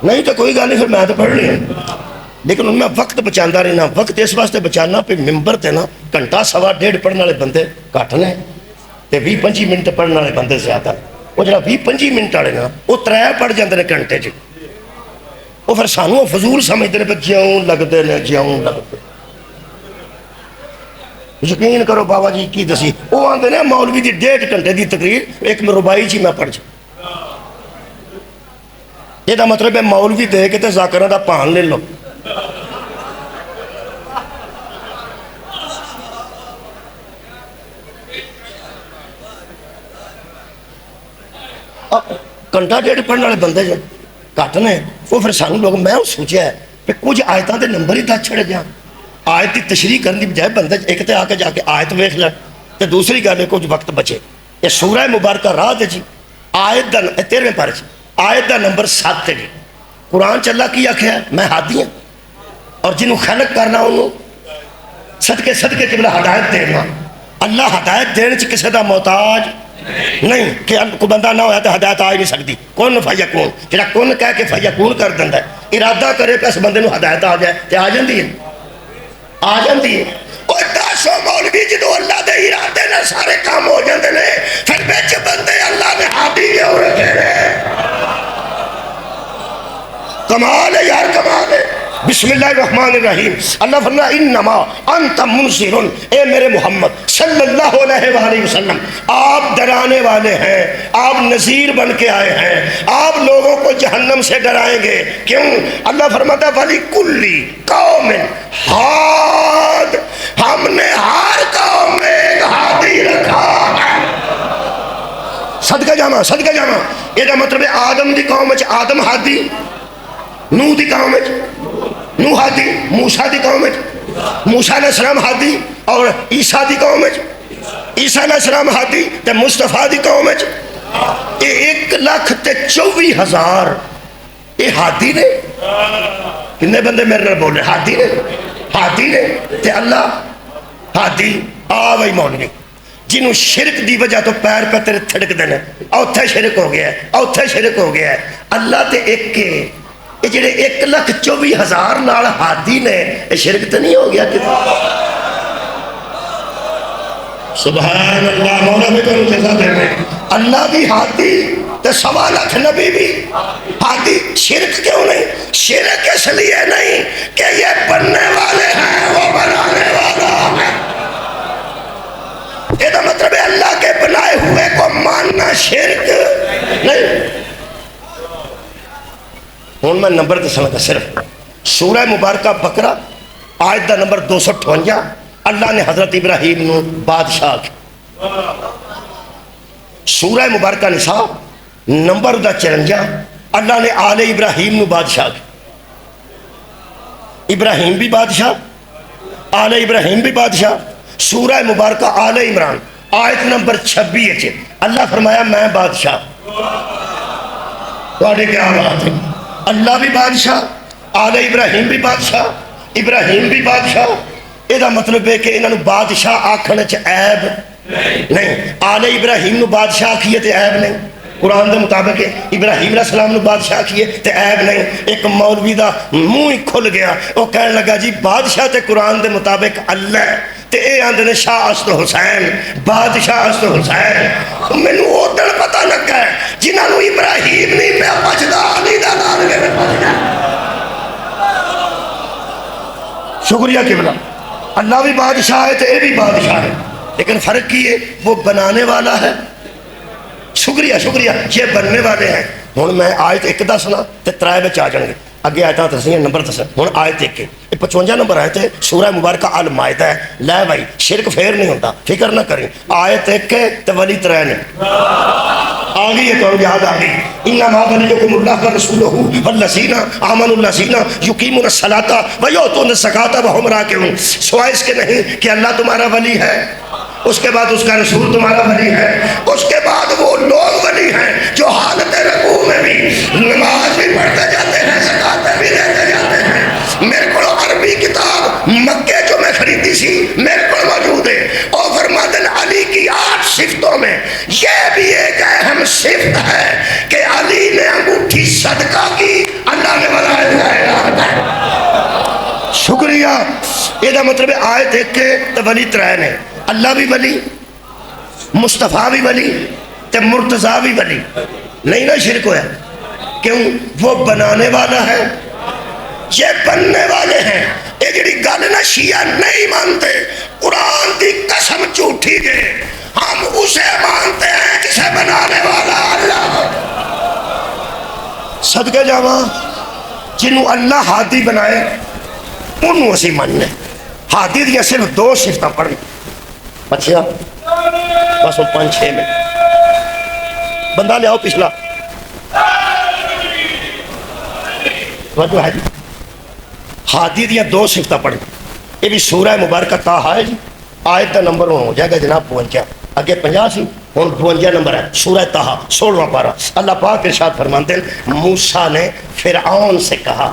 نہیں تو کوئی گل نہیں، پھر میں تو پڑھ لی۔ لیکن ان میں وقت بچاندہ رہنا، وقت اس واسطے بچانا پہ ممبر تے نا گھنٹہ سوا ڈیڑھ پڑھنے والے بندے گھٹ نے تے 20-25 منٹ پڑھنے والے بندے زیادہ۔ وہ جڑا 20-25 منٹ والے نا وہ 3 پڑھ جاندے نے گھنٹے چ، وہ پھر سانوں فضول سمجھتے ہیں جیوں لگتے ہیں جیوں لگتے۔ یقین کرو بابا جی کی دسی، وہ آندے نے مولوی دی 1.5 گھنٹے دی تقریر ایک میں ربائی چی میں پڑھ جاؤں۔ یہ دا مطلب ہے مولوی دے کے تے ذاکرہ دا پان لے لو۔ گھنٹہ 1.5 پڑھنے والے بندے جو گھٹ نے، وہ پھر سانوں لوگ میں سوچیا ہے کہ کچھ آیتاں دے نمبر ہی 10 چھڑے جاؤں۔ آیت کی تشریح کرنے کی بجائے بندے ایک تے آ کے جا کے آیت ویکھ لیں تے دوسری گل ہے کچھ وقت بچے۔ یہ سورہ مبارکہ رات ہے جی، آیت دا 13ویں پارے چ آیت دا نمبر 7 ہے جی۔ قرآن چ اللہ کی آکھیا ہے میں ہادی ہوں، اور جنہوں خلق کرنا انہوں صدقے صدقے قبلہ ہدایت دینا۔ اللہ ہدایت دینے چ کسی دا محتاج نہیں کہ کوئی بندہ نہ ہویا تو ہدایت آ ہی نہیں سکتی۔ کون فیکون، جڑا کون کہہ کے فیکون کر دیندا ہے، ارادہ کرے کہ اس بندے نوں ہدایت آ جائے تے آ جاندی ہے، آ جاندی ہے۔ اور 10 مولوی جدو اللہ دے ارادے نہ سارے کام ہو جاندے نے، پھر بچ بندے اللہ نے ہادی کے ہو رکھے ہیں۔ کمال ہے یار، کمال ہے۔ بسم اللہ الرحمن الرحیم۔ اللہ فرمایا انما انت منذر، اے میرے محمد صلی اللہ علیہ وآلہ وسلم آپ ڈرانے والے ہیں، آپ نذیر بن کے آئے ہیں، آپ لوگوں کو جہنم سے ڈرائیں گے۔ کیوں؟ اللہ فرماتا ہے وَلِكُلِّ قَوْمٍ ہاد، ہم نے ہر قوم میں ایک ہادی رکھا ہے۔ صدقہ جامع صدقہ جامع، یہ دا مطلب ہے آدم دی قوم میں آدم ہادی، نوح دی قوم میں نوح ہادی، موسیٰ دی قوم میں موسیٰ علیہ السلام ہادی، اور عیسیٰ دی قوم ہے، عیسیٰ علیہ السلام ہادی تے مصطفیٰ دی قوم ہے، یہ 1,24,000 یہ ہادی نے. کنے بندے میرے نال بولے ہادی نے؟ ہادی نے. تے اللہ ہادی آ بھائی مولوی جنہوں شرک دی وجہ تو پیر پہ تیرے تھڑک دینے اوتھے شرک ہو گیا ہے، اوتھے شرک ہو گیا ہے. اللہ تے ایک کے یہ جڑے 1,24,000 نال ہادی نے یہ شرک تے نہیں ہو گیا کہ سبحان اللہ. مولا بھی تو جزا دے میں اللہ بھی ہادی تے 1.25 نبی بھی ہادی. شرک کیوں نہیں؟ شرک اس لیے نہیں کہ یہ بننے والے ہیں وہ بنانے والا ہے. یہ تو مطلب ہے اللہ کے بنائے ہوئے کو ماننا شرک نہیں. ہوں میں نمبر دسنا کا صرف سورہ مبارکہ بقرہ آیت دا نمبر 258. اللہ نے حضرت ابراہیم نو بادشاہ کی. سورہ مبارکہ نساء نمبر دا 54 اللہ نے آل ابراہیم نو بادشاہ کی. ابراہیم بھی بادشاہ، آل ابراہیم بھی بادشاہ. سورہ مبارکہ آل عمران آیت نمبر 26 اللہ فرمایا میں بادشاہ. تو کیا بات ہے؟ اللہ بھی بادشاہ، آل ابراہیم بھی بادشاہ، ابراہیم بھی بادشاہ. یہ مطلب ہے کہ انہوں بادشاہ آکھنے چ عیب نہیں. آل ابراہیم نو بادشاہ کیے تے عیب نہیں. قرآن دے مطابق ابراہیم علیہ السلام نو بادشاہ کیے تے عیب نہیں. ایک مولوی دا منہ ہی کھل گیا، وہ کہنے لگا جی بادشاہ تے قرآن دے مطابق اللہ تے اے آندے نے شاہ است حسین، بادشاہ است حسین. میں نو ادھر پتہ لگا ہے جنہاں نو ابراہیم نہیں پہ پچدا علی دا نام کے پچدا. شکریہ قبلہ. اللہ بھی بادشاہ ہے تو اے بھی بادشاہ ہے، لیکن فرق کی ہے وہ بنانے والا ہے. شکریہ شکریہ. یہ بننے والے ہیں. ہوں میں آیت 1 دسنا تے 3 بچ آ جان گے. اگے آیتاں دسنیاں نمبر دس. ہوں آیت 1 یہ 55 نمبر آیت ہے سورہ مبارکہ المائدہ ہے. لے بھائی شرک پھر نہیں ہوتا، فکر نہ کریں. آیت 1 تے ولی 3 نے آ گئی ہے تو یاد آ گئی. انما ولیکم اللہ ورسولہ والذین آمنوا الذین یقیمون الصلاۃ ویؤتون الزکاۃ وہم راکعون. سوائے اس کے نہیں کہ اللہ تمہارا ولی ہے، اس کے بعد اس کا رسول تمہارا ولی ہے، اس کے بعد وہ لوگ ولی ہیں جو حالت رکوع میں بھی نماز بھی پڑھتے جاتے ہیں، زکاة بھی دیتے جاتے ہیں. میرے کو عربی کتاب مکے جو میں خریدی سی میرے کو موجود ہے. اور فرماتے ہیں علی کی 8 صفتوں میں یہ بھی ایک اہم صفت ہے کہ علی نے انگوٹھی صدقہ کی، اللہ نے بنایا. شکریہ. یہ مطلب آیت 1 کے ولی 3 نے. اللہ بھی ولی، مصطفیٰ بھی ولی تے مرتضیٰ بھی ولی. نہیں نا شرک ہوا؟ کیوں؟ وہ بنانے والا ہے، یہ بننے والے ہیں. یہ جڑی گل نا شیعہ نہیں مانتے، قرآن کی قسم جھوٹی دے، ہم اسے مانتے ہیں جسے بنانے والا اللہ. صدقے جاواں جنہوں اللہ ہادی بنائے انہوں اسی ماننے. ہادی دیا صرف 2 صفتاں پڑھیں. اچھا بس وہ 5-6 منٹ. بندہ لے آؤ پچھلا. توجہ ہے جی. ہادی دیا 2 صفتاں پڑھیں. یہ بھی سورہ مبارکہ طٰہٰ ہے جی. آیت کا نمبر ہو جائے گا جناب 52. اگے 50 سی ہوں 52 نمبر ہے سورہ طٰہٰ 16واں پارہ. اللہ پاک ارشاد فرماتے ہیں موسیٰ نے فرعون سے کہا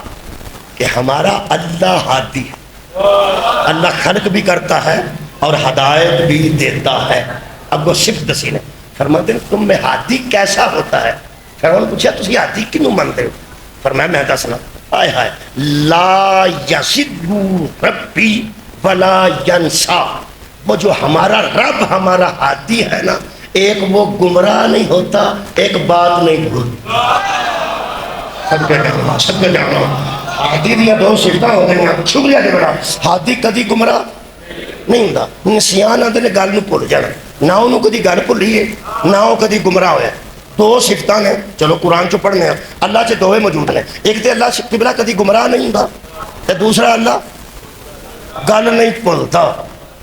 کہ ہمارا اللہ ہادی ہے. اللہ خلق بھی کرتا ہے اور ہدایت بھی دیتا ہے. اب وہ صفت دسی نے. فرماتے ہیں تم میں ہادی کیسا ہوتا ہے؟ فرعون پوچھا تسی ہادی کیوں مانتے ہو؟ فرمایا میں دسنا. آئے ہائے لا یزد ربی ولا ینسا. وہ جو ہمارا رب ہمارا ہادی ہے نا، ایک وہ گمراہ نہیں ہوتا، ایک بات نہیں بھولتا. سب کے جانا ہادی دیا 2 صفتاں ہوتے ہیں. شکریہ جی بڑا. ہادی کدی گمراہ نہیں ہوتا. نسیان آتے نے گل نو بھول جانا، نہ انہوں کدی گل بھولی ہے نہ وہ کدی گمراہ ہویا. 2 صفتاں نے. چلو قرآن چو پڑھنے ہیں. اللہ سے 2 موجود نے. ایک تو اللہ قبلہ کدی گمراہ نہیں ہوتا تے دوسرا اللہ گل نہیں بھولتا.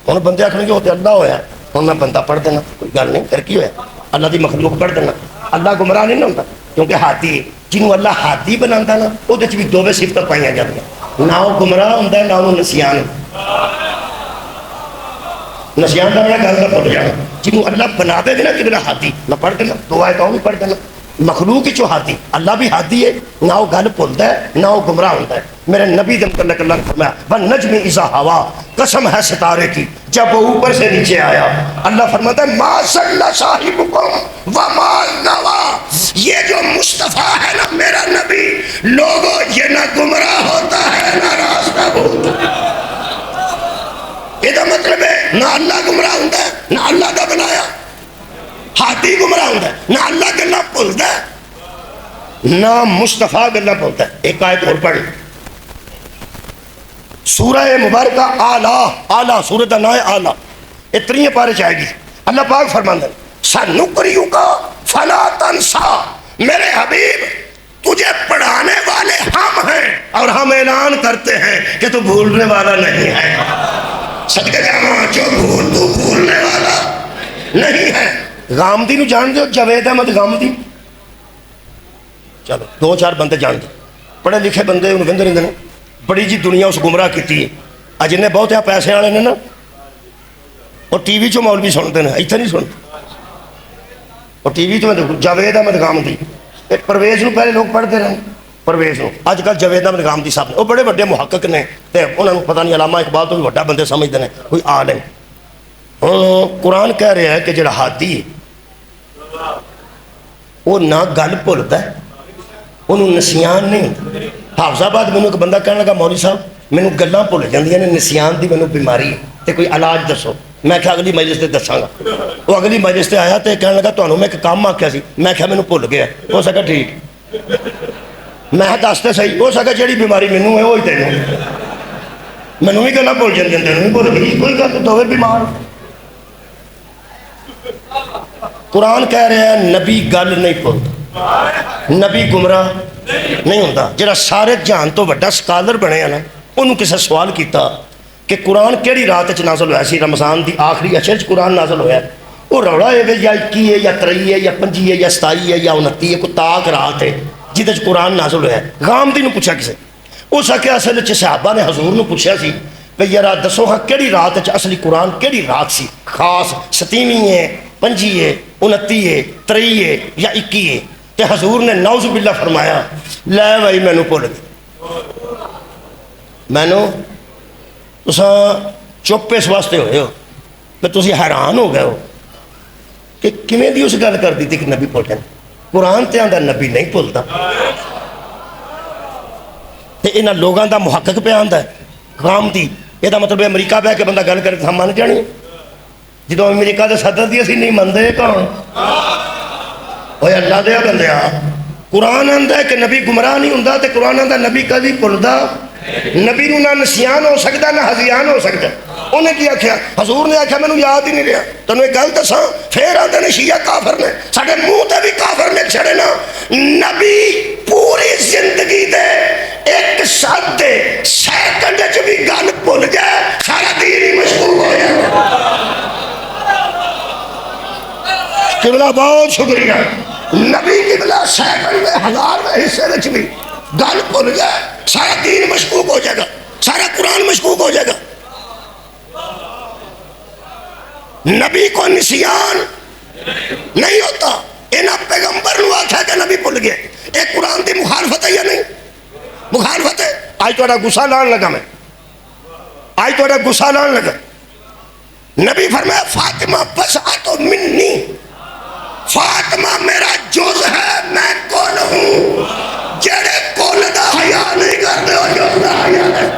ہوں بندے آخر گے وہ تو اللہ ہویا، ہوں میں بندہ پڑھ دینا کوئی گل نہیں، پھر کی ہویا؟ اللہ دی مخلوق پڑھ دینا. اللہ گمراہ نہیں ہوتا کیونکہ ہادی ہے. جنہوں اللہ ہادی بنا نا وہ بھی 2 صفتیں پائی جاتی ہیں. نہ وہ گمراہ ہوتا ہے نہ وہ نسیان. نسیان کا گل کا بھول جانا جنہوں اللہ بنا دے نا کہ ہاتھی میں پڑھ دینا دو آیتاں بھی پڑھ دینا مخلوق ہی ہاتھی اللہ بھی ہاتھی ہے نہ وہ گل بھولتا ہے نہ وہ گمراہ ہوتا ہے میرے نبی دم کر اللہ نے فرمایا وَالنَّجْمِ إِذَا هَوَىٰ قسم ہے ستارے کی جب وہ اوپر سے نیچے آیا اللہ فرماتا ہے مَا ضَلَّ صَاحِبُكُمْ وَمَا غَوَىٰ یہ جو مصطفیٰ ہے نا میرا نبی لوگوں یہ نہ گمراہ ہوتا ہے نہ راستہ بھولتا ہے یہ مطلب ہے نہ اللہ گمراہ ہوتا ہے نہ اللہ کا بنایا ہاتھی گمراہ ہوتا ہے نہ اللہ گلا بھولتا ہے نہ مصطفیٰ گلا بھولتا ہے ایک آیت اور پڑھ سورہ مبارکہ آلہ سورہ کا نام ہے آلہ یہ 3 پارے چاہے گی اللہ پاک فرماتا ہے سَنُقْرِئُكَ فَلَا تَنْسَىٰ میرے حبیب تجھے پڑھانے والے ہم ہیں اور ہم اعلان کرتے ہیں کہ تو بھولنے والا نہیں ہے صدقے جاواں جو تو بھولنے والا نہیں ہے غامدی نو جان دو جاوید احمد غامدی چلو 2-4 بندے جان دو پڑھے لکھے بندے انہوں کہندے رہندے نے بڑی جی دنیا اس گمراہ کیتی ہے اج نے بہت پیسے والے نے نا اور ٹی وی چوں مولوی سنتے ہیں ایتھے نہیں سنتے اور ٹی وی چوں جاوید احمد غامدی پرویز نو پہلے لوگ پڑھتے رہے پرویز نو اج کل جاوید احمد غامدی صاحب نے وہ بڑے بڑے محقق نے تے انہاں نوں پتہ نہیں علامہ اقبال تو بھی بڑا بندے سمجھتے ہیں کوئی عالم قرآن کہہ رہا ہے کہ جڑا ہاتھی ہے وہ نہ گل بھولتا ہے انہوں نسیان نہیں ہوتا حافظ آباد میں ایک بندہ کہنے لگا مولوی صاحب میں گلاں بھول جاندیاں نے نسیان دی میں بیماری ہے تے کوئی علاج دسو میں کہا اگلی مجلس تے دساں گا وہ اگلی مجلس تے آیا تے کہنے لگا تانوں میں ایک کام آکھیا سی میں کہا مینوں بھول گیا ہو سکا ٹھیک میں دستے صحیح ہو سکا جیڑی بیماری مینوں ہے وہی تینوں مینوں بھی گلاں بھول جاندیاں تینوں بھی بھول گئی کوئی گل دوویں بیمار قرآن کہہ رہے ہیں نبی گل نہیں بھولتا نبی گمراہ نہیں ہوتا جڑا سارے جہان تو بڑا سکالر بنے نا انہوں کسے سوال کیتا کہ قرآن کیڑی رات چ نازل ہوا سی رمضان دی آخری اشر چ قرآن نازل ہوا وہ روڑا ہے یا 21 ہے یا 23 ہے یا 25 ہے یا 27 ہے یا 29 ہے کوئی تاک رات ہے جہدے چ قرآن نازل ہوا ہے غامدی نو پوچھا کسے اس آخیا اصل چ صحابہ نے حضور نو پوچھا سی کہ یار دسو ہاں کیڑی رات چ اصلی قرآن کیڑی رات سی خاص 27 ہے 25 ہے 29 ہے 23 ہے یا 21 ہے تے حضور نے نعوذ باللہ فرمایا لے بھائی مینوں بھول گئی مینوں تساں چپ اس واسطے ہوئے ہو کہ تسی حیران ہو گئے ہو کہ کیویں دی اس گل کر دی تھی کہ نبی بھولے قرآن تے آندا نبی نہیں بھولتا تے انہاں لوگاں دا محقق پہ آندا ہے غامدی یہ مطلب امریکہ پہ کہ بندہ گل کرے ہم مان جانی جدو امریکہ دے صدر دی اسی نہیں مندے کون اوے اللہ دے بندیا قرآن آندا ہے کہ نبی گمراہ نہیں ہوندا تے قرآن آندا نبی کبھی بھولدا نبی نو نہ نسیان ہو سکتا نہ ہذیان ہو سکتا انہیں کیا کیا حضور نے آکھیا مینوں یاد ہی نہیں رہا تینوں ایک گل دساں پھر آندے نے شیعہ کافر نے ساڈے منہ تے بھی کافر نے چھڑے نا نبی پوری زندگی دے ایک ساتھ دے سیکنڈ وچ بھی گل بھول جائے سارا دین ہی مشکوک ہو جائے قبلہ بہت شکریہ نبی قبلہ سیکنڈ میں 1000 میں حصے وچ بھی گل بھول جائے سارا دین مشکوک ہو جائے گا سارا قرآن مشکوک ہو جائے گا نبی کو نسیان نہیں ہوتا انہاں پیغمبر نو آکھا کہ نبی بھول گئے ایک قرآن دی مخالفت ہے یا نہیں مخالفت ہے آج تو غصہ لان لگا میں آج تو غصہ لان لگا نبی فرمایا فاطمہ بسعت منی فاطمہ میرا جز ہے میں کون ہوں جڑے کول دا حیا نہیں کرتے ہو جز دا حیا ہے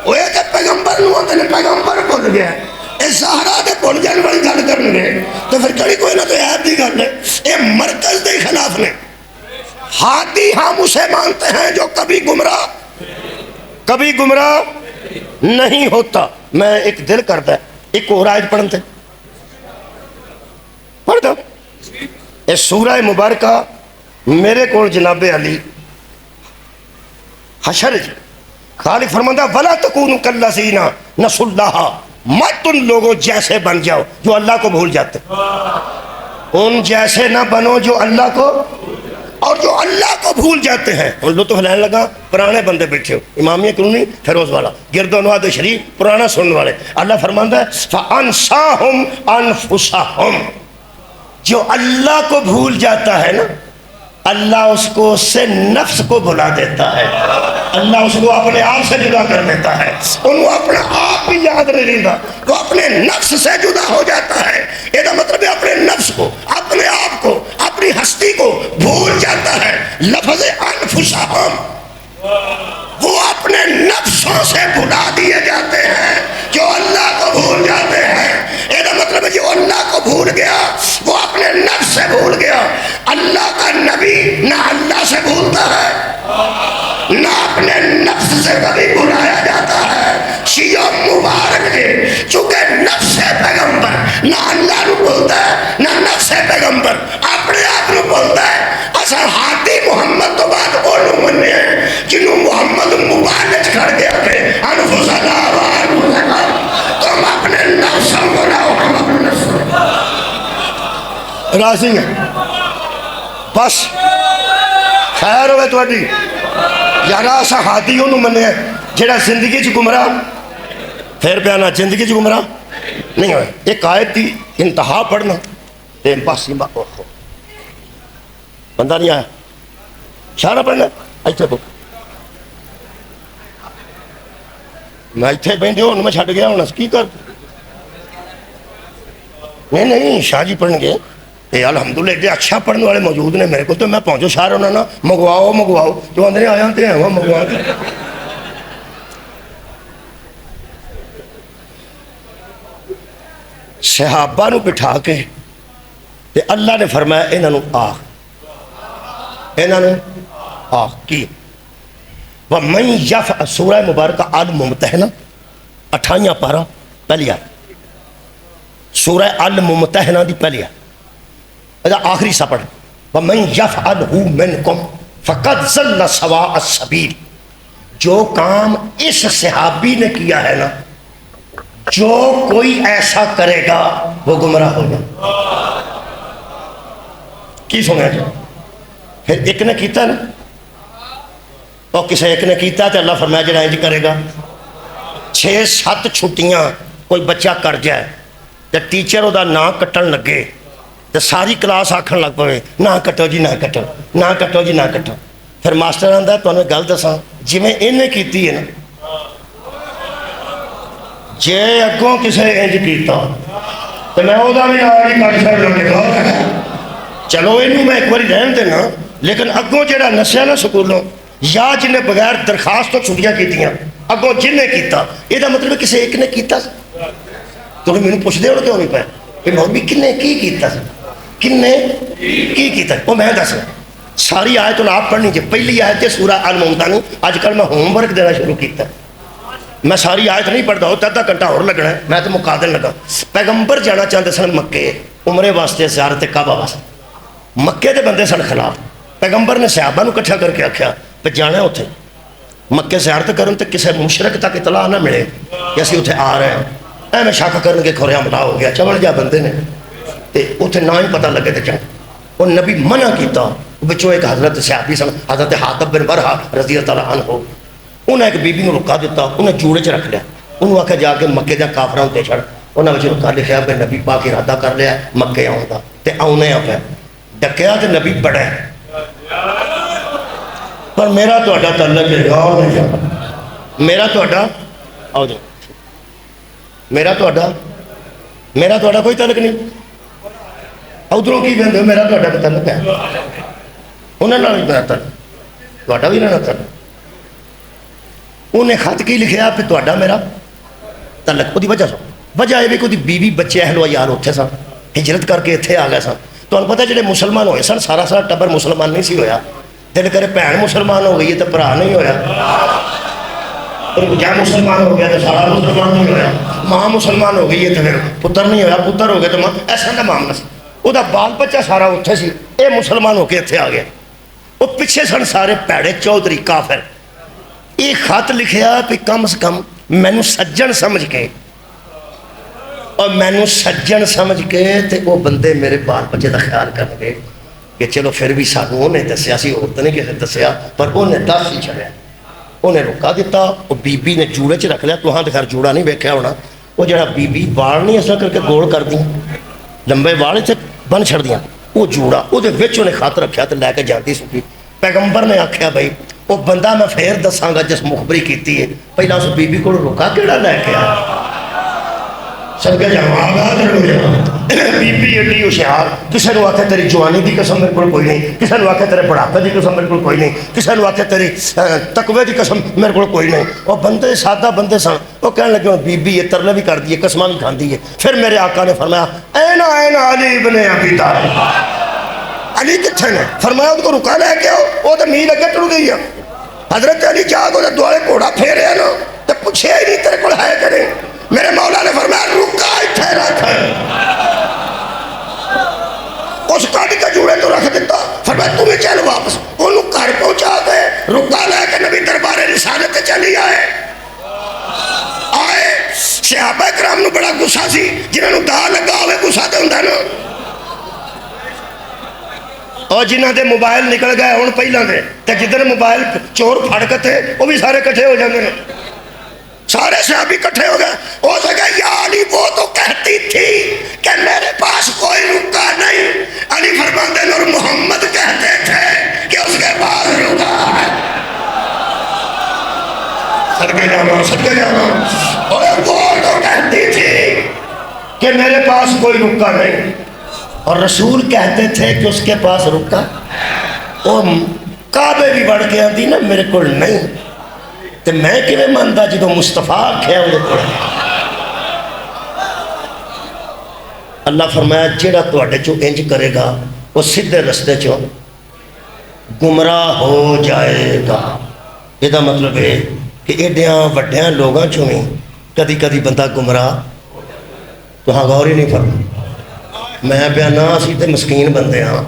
وہ کہ پیغمبر نو آندے نے پیغمبر بھول گیا اے زہرا دے بھول جان والی گل کرن گے تو پھر کڑی کوئی نہ تو عیب دی گل ہے اے مرکز دے خلاف نے ہاتھی ہم اسے مانتے ہیں جو کبھی گمراہ نہیں ہوتا میں ایک دل کرتا ہے ایک اور آیت پڑھن تے پڑھ دو اے سورہ مبارکہ میرے کول جناب علی حشر جی خالق فرماندہ وَلَا تَكُونُوا كَالَّذِينَ نَسُوا اللَّهَ مت ان لوگوں جیسے بن جاؤ جو اللہ کو بھول جاتے ان جیسے نہ بنو جو اللہ کو اور جو اللہ کو بھول جاتے ہیں ان لطف لینے لگا پرانے بندے بیٹھے ہو امامیہ کلونی فیروز والا گرد و نواز شریف پرانا سننے والے اللہ فرماتا ہے فَأَنْسَاهُمْ أَنفُسَهُمْ جو اللہ کو بھول جاتا ہے نا اللہ اس کو اس سے نفس کو بھلا دیتا ہے اللہ اس کو اپنے آپ سے جدا کر دیتا ہے انہوں اپنا آپ بھی یاد نہیں رہتا وہ اپنے نفس سے جدا ہو جاتا ہے یہ مطلب ہے اپنے نفس کو اپنے آپ کو اپنی ہستی کو بھول جاتا ہے لفظ انفسہم وہ اپنے نفسوں سے بھلا دیے جاتے ہیں جو اللہ کو بھول جاتے ہیں یہ مطلب ہے جو اللہ کو بھول گیا وہ اپنے نفس سے بھول گیا اللہ کا نبی نہ اللہ سے بھولتا ہے نہ اپنے نفس سے کبھی بھلایا جاتا ہے شیعہ مبارک کے چونکہ نفس پیغمبر نہ اللہ نو بھولتا ہے نہ نفس پیغمبر اپنے آپ نو بھولتا ہے اصل ہاتھی محمد تو بعد اونو مننے ہیں جنہوں محمد مبارک کھڑ گیا کہ انفسنا وانفسنا تم اپنے نفسوں کو لاؤ ہم اپنے نفسوں راضی ہیں بس خیر ہوئے توڑی یارا اسا ہاتھی انہوں مننے ہیں جیڑا زندگی چ گمراہ پھر پیانا زندگی چ گمراہ نہیں ہوئے ایک آیت تھی انتہا پڑھنا تیم پاسی بندہ نہیں آیا شارہ پڑھنا ایتھے کو میں ایتھے بیندے ہوں میں چھٹ گیا ہوں کی کر نہیں شاہ جی پڑھن گے اے الحمدللہ ایڈے اچھا پڑھنے والے موجود نے میرے کو تو میں پہنچو شاہ رہا نا مگواؤ جو اندرے آیا ہوں تے ہیں وہ مگواؤ صحابہ نو بٹھا کے تے اللہ نے فرمایا انہوں آہ کی وَمَنْ يَفْعَ سورہ مبارکہ الممتحنہ 28 پارہ پہلی آیت سورہ الممتحنہ دی پہلی آیت آخری سا پڑھ وَمَنْ يَفْعَلْهُ مِنْكُمْ فَقَدْ ضَلَّ سَوَاءَ السَّبِيلِ جو کام اس صحابی نے کیا ہے نا جو کوئی ایسا کرے گا وہ گمراہ ہو جائے کی سنے جو پھر ایک نے کیتا نا اور کسی ایک نے کیتا تو اللہ فرمایا جڑا انج کرے گا 6-7 چھٹیاں کوئی بچہ کر جائے تو ٹیچر وہ نام کٹن لگے تو ساری کلاس آکھن لگ پوے نہ کٹو جی نہ کٹو نہ کٹو جی نہ کٹو پھر ماسٹر آندا ہے تو انہیں گل دساں جی میں انہیں کیتی ہے نا جے اگوں کسے انج کیتا تو میں وہ بھی آئی کٹ کر لگے گا چلو انہوں میں ایک باری رہن دینا لیکن اگوں جڑا نسیا نا سکولوں یا جنہیں بغیر درخواست تو چھٹیاں کیتیاں اگوں جنہیں کیتا یہ مطلب کسی ایک نے کیتا تو میں نے پوچھ دے ہو کیوں نہیں پایا کہ مولوی کنے کی کیتا کنے کی کیتا وہ میں دس ساری آیت آپ پڑھنی چاہیے پہلی آیت ہے سورہ الممتحنہ آج کل میں ہوم ورک دینا شروع کیتا میں ساری آیت نہیں پڑھتا ہوتا آدھا گھنٹہ اور لگنا ہے میں تو مقادر لگا پیغمبر جانا چاہتے سن مکے عمرے واسطے زیارت کعبہ واسطے مکے دے بندے سن خلاف پیغمبر نے صحابہ نو کٹھا کر کے آکھیا پہ جانا ہوتے مکے زیارت کرن تے کسے مشرک تک اطلاع نہ ملے کہ اسی اتھے آ رہے ہیں اے میں شک کرن کے کھوریا ملا ہو گیا چمڑ جا بندے نے تے اتھے نہ ہی پتہ لگے تے چاہتے اور نبی منع کیتا بچوں ایک حضرت صحابی سن حضرت حاتب بن برہا رضی اللہ عنہ انہیں ایک بی بی نو رکا دیتا انہیں جوڑے چ رکھ لیا انہوں آکھا جا کے مکے دے کافران تے چھڑ انہیں وچ رکا لکھیا کہ نبی پاک ارادہ کر لیا مکے آؤں دا تے آؤنے آ پیا ڈکیا تے نبی بڑا ہے پر میرا تو اڈا تعلق ہے اور نہیں جانا میرا تو اڈا آؤ جاؤ میرا تو اڈا کوئی تعلق نہیں ادھروں کی بندے میرا تو اڈا تعلق ہے انہیں نہ میرا تعلق تو اڈا بھی رہنا تعلق انہیں خط کی لکھیا پھر تو اڈا میرا تعلق وہ دی وجہ ہے بھی کوئی بیوی بچے اہل و یار اتھے سن ہجرت کر کے اتھے آ گئے سن تو انہیں پتہ جڑے مسلمان ہوئے سن سارا ٹبر مسلمان نہیں سی ہویا دل کرے بھین مسلمان ہو گئی ہے تو بھرا نہیں ہویا جا مسلمان ہو گیا تو سارا مسلمان نہیں ہویا ماں مسلمان ہو گئی ہے تو پھر پتر نہیں ہویا پتر ہو گیا تو ماں ایسا کا معاملہ سی وہ بال بچہ سارا اتھے سی اے مسلمان ہو کے اتھے آ گیا وہ پیچھے سن سارے پیڑے چودھری کافر یہ خط لکھیا کہ کم سے کم مینوں سجن سمجھ کے اور مینوں سجن سمجھ کے تے وہ بندے میرے بال بچے دا خیال کر گئے کہ چلو پھر بھی سانوں انہیں دسیا سی، اور تو نہیں کسی دسیا، پر انہیں دس ہی چھڑیا، انہیں رکا دیتا۔ وہ بی بی نے جوڑے چ رکھ لیا، تو ہاں تو خیر جوڑا نہیں ویکھیا ہونا، وہ جڑا بی بی وال نہیں ایسا کر کے گول کر دیا، لمبے وال اتنے بن چھڑ دیا، وہ جوڑا وہ انہیں خط رکھیا تو لے کے جاتی سی۔ پیغمبر نے آخیا بھائی وہ بندہ میں پھر دساں گا جس مخبری کیتی ہے، پہلا اس بی بی کو رکا کیڑا لے کے آیا، سب کے جواب بی بی ایڈی ہوشیار، کسی نے آخیا تیری جوانی کی قسم میرے کو کوئی نہیں، کسی نے آخیا تیرے بڑھاپے کی قسم میرے کو کوئی نہیں، کسی نے آخیا تیری تقوی کی قسم میرے کو کوئی نہیں۔ وہ بندے سادہ بندے سن، وہ کہنے لگے بی بی یہ ترلے بھی کر دیے، قسمہ بھی کھاندی ہے۔ پھر میرے آقا نے فرمایا این این علی ابن ابی طالب، علی کتنے نے؟ فرمایا ان کو رکا لے کے آؤ، وہ تو میل اگے ٹر گئی ہے۔ حضرت علی جا کے دوالے گھوڑا پھیریا نا تو پوچھے ہی نہیں تیرے کو ہے کہ نہیں، میرے مولا نے فرمایا رکا اتنے رکھ، اس کاٹی کا جوڑے تو رکھ دیتا، فرمایا تمہیں چل واپس، انہوں گھر پہنچا کے رکا لے کے نبی دربار رسالت چلی آئے۔ صحابہ کرام نو بڑا غصہ سی، جنہوں نے دا لگا ہوئے غصہ تے ہوندا نا، اور جنہاں دے موبائل نکل گئے ہون پہلاں دے تے جدھر موبائل چور پھڑ کے تھے وہ بھی سارے کٹھے ہو جاندے نے، سارے صحابی کٹھے ہو گئے۔ ہو سکا یا علی وہ تو کہتی تھی کہ میرے پاس کوئی رکا نہیں، علی فرماتے ہیں اور محمد کہتے تھے کہ اس کے پاس رکا ہے۔ صدقے جانا اور وہ تو کہتی تھی کہ میرے پاس کوئی رکا نہیں، اور رسول کہتے تھے کہ اس کے پاس رکا، وہ کعبے بھی بڑھ کے آتی نا میرے کو نہیں، تو میں کیویں مانتا جدو مصطفیٰ آکھیا ہوئے کو۔ اللہ فرمایا جیڑا تواڈے چوں انج کرے گا وہ سیدھے رستے چوں گمراہ ہو جائے گا۔ یہ مطلب ہے کہ ایڈیاں وڈیاں لوگاں چوں بھی کدی کدی بندہ گمراہ، تو ہاں غور ہی نہیں فرما، میں بیانا اسی تے مسکین بندے ہاں،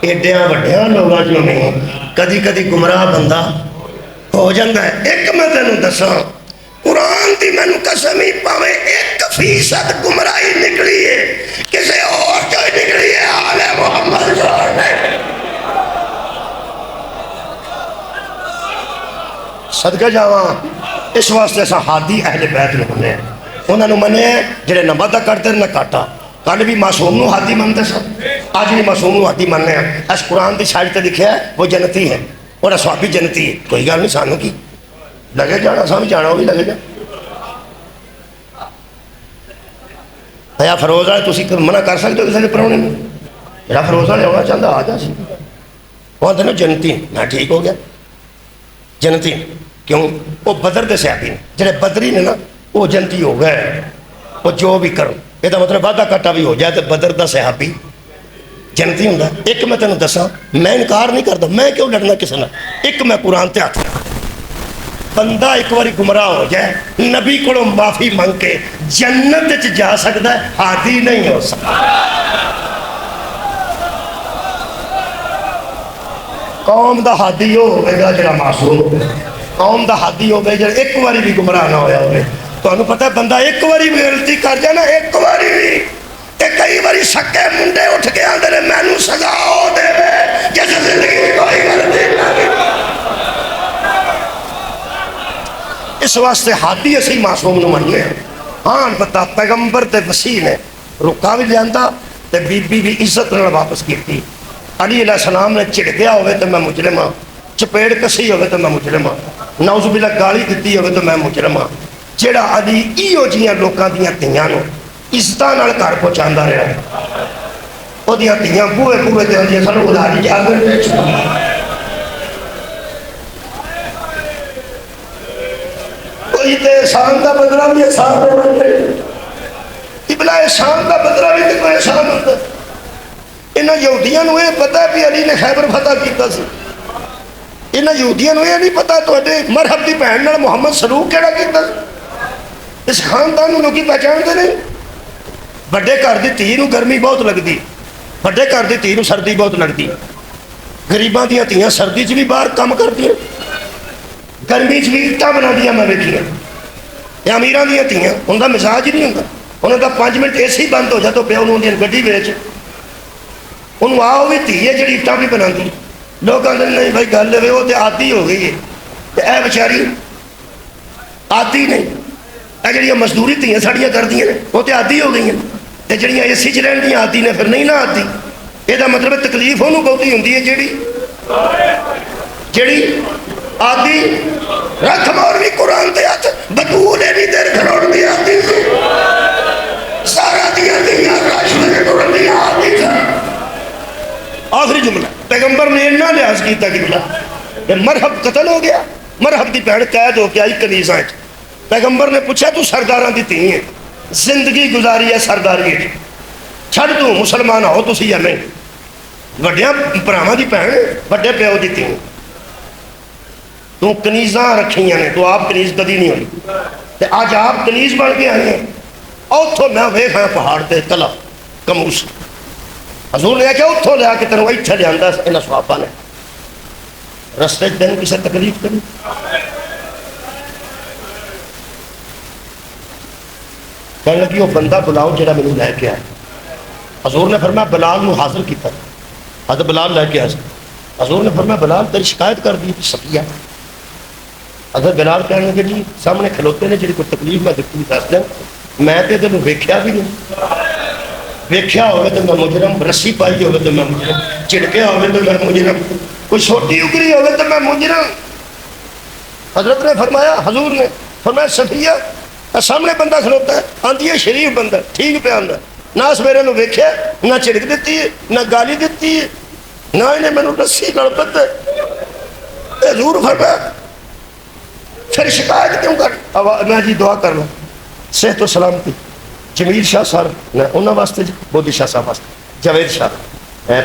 ایڈیاں وڈیاں لوگاں چوں بھی کدی کدی گمراہ بندہ ہو جاندہ ہے۔ ایک میں تینوں دساں، قرآن دی میں نو قسمی پاویں 1% گمراہی نکلی ہے، کسی اور جو نکلی ہے آل محمد جان ہے۔ صدقہ جاواں اس واسطے سا ہادی اہل بیت نے بنے ہیں، انہوں نے منے ہیں جڑے نہ وعدہ کرتے نہ کاٹا۔ کل بھی معصوم نو ہادی منتے سن، آج بھی معصوم نو ہادی مننے ہیں۔ اس قرآن دی سائڈ تے لکھیا ہے وہ جنتی ہے اور اسوابی جنتی ہے، کوئی گل نہیں سانوں کی لگے جانا، سامنے جانا وہ بھی لگے جا۔ یا فروز والے تسی منع کر سکتے ہو کسی نے پراؤنے میں، میرا فروز والے ہونا چاہتا آ جا سی، وہ آتے نا جنتی، میں ٹھیک ہو گیا جنتی، کیوں؟ وہ بدر دے صحابی نے، جڑے بدری نے نا وہ جنتی ہو گئے، وہ جو بھی کرو، یہ مطلب وعدہ کٹا بھی ہو جائے تو بدر دا صحابی جنتی ہوں۔ ایک میں تینوں دساں، میں انکار نہیں کرتا، میں کیوں لڑنا کسی نے، ایک میں قرآن تے ہاتھ رکھتا، بندہ ایک باری گمراہ ہو جائے نبی کو معافی مانگ کے جنت جا سکتا ہے، ہادی نہیں ہو سکتا۔ قوم دا ہادی ہو ہوئے گا جڑا معصوم، قوم دا ہادی ہو گئے جڑا ایک باری بھی گمراہ نہ ہویا ہوئے۔ تو انہوں پتہ ہے بندہ ایک باری بھی غلطی کر جانا، ایک باری بھی تے کئی باری سکے منڈے اٹھ کے آندے نے میں نو سزا ہو دے جیسے زندگی کوئی غلطی نہ کی۔ اس واسطے ہادی اسی معصوم نو مننے ہیں۔ ہاں پتہ پیغمبر تے وسیع نے رکا بھی لیاندا تے بی بی بھی عزت نال واپس کیتی۔ علی علیہ السلام نے چڑکیا ہوئے تو میں مجرم ہاں، چپیڑ کسی ہوئے تو میں مجرم ہاں، نعوذ باللہ گالی دیتی ہوئے تو میں مجرم ہاں۔ جیڑا علی ایو جیاں لوکاں دیاں تیاں نو عزتاں نال گھر پہنچاندا رہا، او دیاں تیاں بوئے بوئے تے ہوندیاں سن ادھاری جاگر وچ، کوئی تے احسان دا بدلہ بھی احسان دے بندے، ابلا احسان دا بدلہ بھی تے کوئی احسان ہوتا۔ انہاں یہودیاں نو یہ پتہ ہے کہ علی نے خیبر فتح کیتا سی، انہاں یہودیاں نو یہ نہیں پتہ تواڈے مرحب دی بہن نال محمد سلوک کیڑا کیتا سی۔ اس خاندان نو لوکی پہچان دے نہیں۔ بڑے گھر دی تھی نو گرمی بہت لگدی، بڑے گھر دی تھی نو سردی بہت لگدی، غریباں دیاں تھیاں سردی چ بھی باہر کام کردیاں، گرمی چ بھی اٹاں بنادیاں میں ویکھیاں۔ یا امیراں دیاں تھیاں ان دا مزاج ہی نہیں ہوندا، انہاں دا 5 منٹ اے سی بند ہو جائے تو پیا انہوں دی گڈی وچ انہوں آ وہ بھی دھی ہے جی اٹا بھی بنا دی. لوگ کہتے نہیں بھائی گل ہے وہ تو آدھی ہو گئی ہے. اے بیچاری آدھی نہیں, اے جڑیاں مزدوری دھیاں ساڑیاں کردیاں نے وہ تو آدھی ہو گئی ہیں. تے جڑیاں اے سی چ رہن دیاں آدھی نے پھر نہیں نہ آدھی. یہ مطلب تکلیف انہوں بہتی ہوندی ہے جیڑی آدھی. رکھ مولوی قرآن دے ہاتھ بطول ہے نہیں دیر کھڑوڑ دی آدھی سے سارا دیا دیا راش میں کھڑوڑ دی آدھی سے. آخری جملہ پیغمبر نے اتنا لحاظ کیتا کہ بلا مرحب قتل ہو گیا, مرحب دی بہن قید ہو کے آئی کنیزاں. پیغمبر نے پوچھا تو سرداراں دی تھی ہیں, زندگی گزاری ہے سرداری ہے, چھڑ تو مسلمان ہو تو سی یا نہیں, وڈیاں پراواں دی بہن وڈے پیو دی تھی ہیں, تو کنیزاں رکھیاں نے, تو آپ کنیز کدی نہیں ہوئی. آج آپ کنیز بن کے آئے ہیں. اتھوں میں ویکھ آیا پہاڑ تے کلا کموس, حضور نے کہا اتھوں لیا کہ تینوں ایتھے لے آندا انہاں صحابہ نے, رستے دن کسے تکلیف کری. کہنے لگی وہ بندہ بلاؤ جڑا مینوں لے کے آئے. حضور نے فرمایا بلال نو حاضر کیتا, حضرت بلال لے کے آئے. حضور نے فرمایا بلال تیری شکایت کر دی صفیہ. حضرت بلال کہنے لگے جی سامنے کھلوتے نے جی کوئی تکلیف میں دیکھی دس دیں, میں تے تینوں ویکھیا بھی نہیں, ویکھیا ہوئے تو میں مجرم, رسی پائی ہوئے تو میں مجرم, چڑکیا ہوئے تو میں مجرم, کوئی چھوٹی اگری ہوئے تو میں مجرم. حضرت نے فرمایا, حضور نے فرمایا صفیہ سامنے بندہ کھلوتا ہے, آندھی ہے شریف بندہ ٹھیک پہ آندا, نہ اس میرے نو ویکھیا, نہ چڑک دیتی ہے, نہ گالی دیتی ہے, نہ انہیں میں نے رسی گڑپت ہے. حضور فرمایا پھر شکایت کیوں کر. میں جی دعا کر لوں صحت و سلامتی جمیل شاہ صاحب میں انہوں واسطے جی, بودی شاہ صاحب واسطے, جاوید شاہ,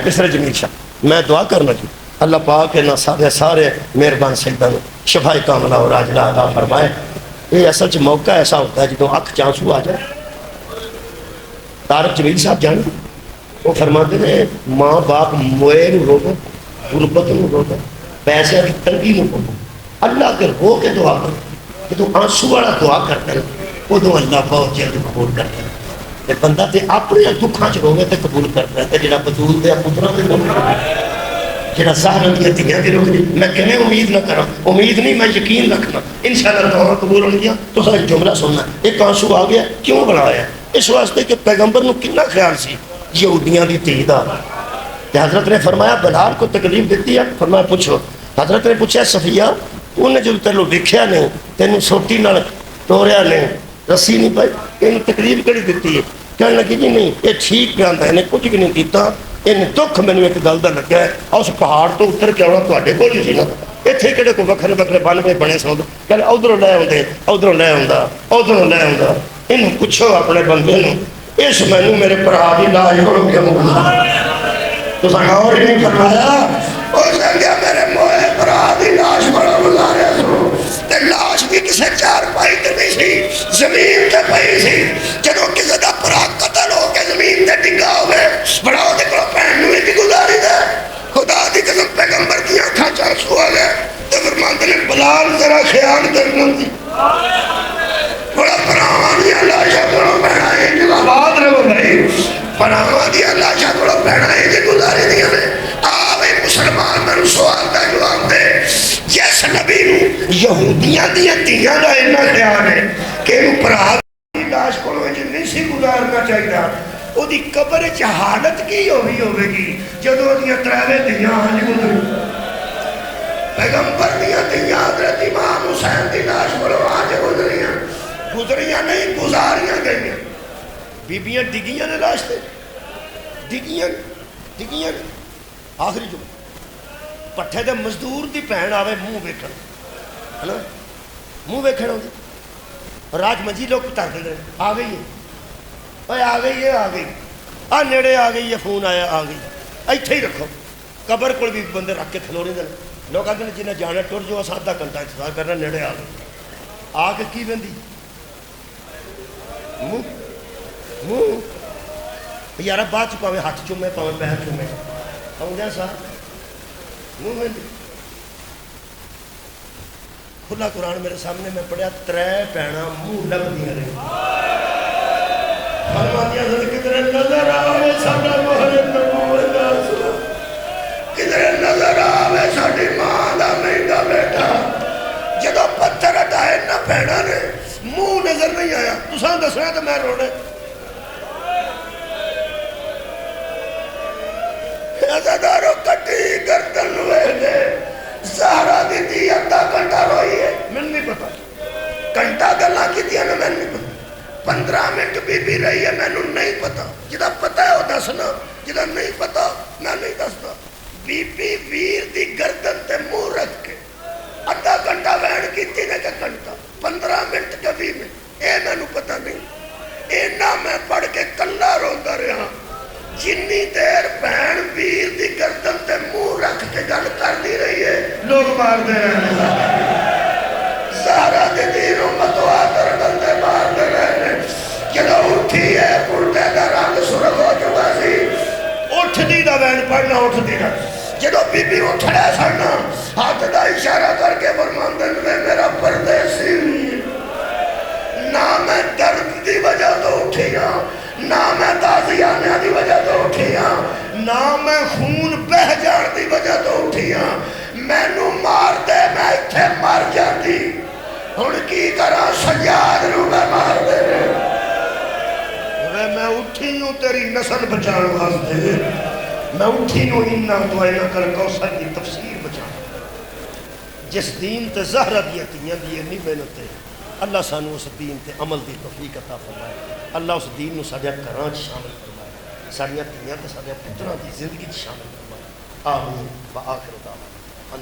پسر جمیل شاہ, میں دعا کرنا جی اللہ پاک نہ سارے مہربان سیدہ نے شفاء کاملہ اور عاجلہ عطا فرمائے. یہ اصل چ موقع ایسا ہوتا ہے جدوں اکھ چانسو آ جائے. طارق جمیل صاحب جان وہ فرماتے ہیں ماں باپ موئے نو روکو, غربت نو روکو, پیسے کی تنگی نو روکو, اللہ کے رو کے دعا کرو. جدوں آنسو والا دعا کرتے ہیں ادو اللہ بہت جلد قبول کرتا ہے. بندہ تے اپنے دکھاں چ روے تے قبول کرتا ہے, جڑا بطول دے پتراں تے جڑا زہرا دی دھیاں دی روے میں کیویں امید نہ کراں, امید نہیں میں یقین رکھنا انشاءاللہ دعا قبول ہون گیا. تو سارا جملہ سننا, ایک آنسو آ گیا کیوں بنایا اس واسطے کہ پیغمبر نو کتنا خیال سی یہودیاں دی دھی دا. حضرت نے فرمایا بلال کو تکلیف دیتی ہے, فرمایا پوچھو. حضرت نے پوچھا صفیہ انہیں جو تینوں ویکھیا نہیں, تینوں سوٹی نال توڑیا نہیں, رسی نہیں پائی, انہیں تکلیف کڑی دیتی ہے. کہنے لگی جی نہیں یہ ٹھیک پہ آتا ہے, انہیں کچھ بھی نہیں کیتا, انہیں دکھ میں نے ایک گل دا لگا ہے, اس پہاڑ تو اتر کے آنا تواڈے کول ہی سی نا, اتنے کہڑے کو وکھرے وکھرے بن کے بنے سو, کہنے ادھروں لے آؤندے, ادھروں لے آؤندا, ادھروں لے آؤندا. انہوں پوچھو اپنے بندے نو اس مینوں میرے بھرا دی لاش کرو کیا مقصد. تو غور ہی نہیں فرمایا, اس نے کہا میرے موئے بھرا دی لاش بڑا گزاریا سو, تے لاش بھی کسے چار پائی تے نہیں سی, زمین تے پئی سی. جدوں کسے دا بھرا قتل ہو کے زمین تے ڈگا ہوئے بڑا دے کولوں پہن نو ایک گزاری دے. خدا دی قسم پیغمبر دی اکھاں چ آنسو آ گئے تے فرماندے نے بلال ذرا خیال کرنا دی بڑا پراواں دی لاشاں کولوں پہنا ہے جی آباد رہو بھائی, پراواں دی لاشاں کولوں پہنا ہے جی گزاری دیاں نے. آوے مسلمان میں سوال دا جواب دے, جس نبی نو یہودیاں دیاں دھیاں دا اتنا خیال ہے کہ انہوں پرا دی لاش کولوں نہیں سی گزارنا چاہیے, وہ دی قبر چ حالت کی ہوئے گی جدوں دیاں تراوے دھیاں ہنج گزری. پیغمبر دیاں دھیاں حضرت امام حسین دی لاش کولوں آج گزریاں نہیں گزاریاں گئیاں. بیبیاں ڈگیاں نے لاش تے ڈگیاں. آخری جو پٹھے دے مزدور دی بہن آوے منہ ویکھن, ہے نا منہ ویکھن ہوندی, راج منجی لوگ تر دے آ گئی ہے, اوے آ گئی ہے, آ گئی آ نیڑے آ گئی ہے, فون آیا آ گئی, ایتھے ہی رکھو. قبر کول بھی بندے رکھ کے کھلو رہے ہیں. لوگ آتے ہیں جنہیں جانا ٹر جو اساں آدھا گھنٹہ انتظار کرنا, نیڑے آ گئی, آ کے کی بندی منہ یارہ بات پاوے ہاتھ چومے پاوے پیر چومے آؤں سا منہ بندی. کھلا قرآن میرے سامنے میں پڑھیا, ترے بہناں منہ لگ دیا رہی, فرماندیاں سن کدھر نظر آوے ساڈا محرم نبوت دا بھڑا نے منہ نظر نہیں آیا تساں دسنا تو میں رونے عزادارو کٹی گردن ویلے زہرا دی دی ادھا گھنٹہ روئی ہے میں نہیں پتا گھنٹہ گلا کی دیا نا میں نہیں پتا 15 منٹ بی رہی ہے میں نہیں پتا جدہ پتا ہے وہ دسنا جدہ نہیں پتا میں نہیں دسنا بی ویر دی گردن تے منہ رکھ کے ادھا گھنٹہ وین کی تینے کا گھنٹہ 15 منٹ کے 20 منٹ اے میں پتا نہیں اے نہ میں پڑھ کے کلا روندہ رہا جنی دیر بہن ویر دی گردن تے منہ رکھ کے گل کر دی رہی ہے لوگ مار دے رہے ہیں سارا دے دینوں متوا کر ڈلتے مار دے رہے ہیں جدو اٹھی ہے پڑھتے دا رنگ سرخ ہو چکا سی اٹھ دی دا بہن پڑھنا اٹھ دی دا جدو بی بی اٹھڑے سڑنا ہاتھ دا اشارہ کر کے فرمان دن میں میرا پردیسی نہ میں درد دی وجہ تو اٹھی ہاں نہ میں تازی آنے دی وجہ تو اٹھی ہاں نہ میں خون بہ جان دی وجہ تو اٹھی ہاں میں نو مار دے میں اتھے مار جاتی ان کی کرا سجاد نو میں مار دے میں اٹھی ہوں تیری نسل بچان واسطے میں اٹھی ہوں انہا تو اینا کر کوثر کی تفسیر بچان جس دین تے زہرہ دیتیاں دیئے نہیں محنت ہے اللہ سانو اس دین تے عمل دی توفیق عطا فرمائے اللہ اس دین نو ساڑھے کرانچ شامل فرمائے ساڑھے دنیا تے ساڑھے پترہ دی زندگی شامل فرمائے آمین و آخر دعوان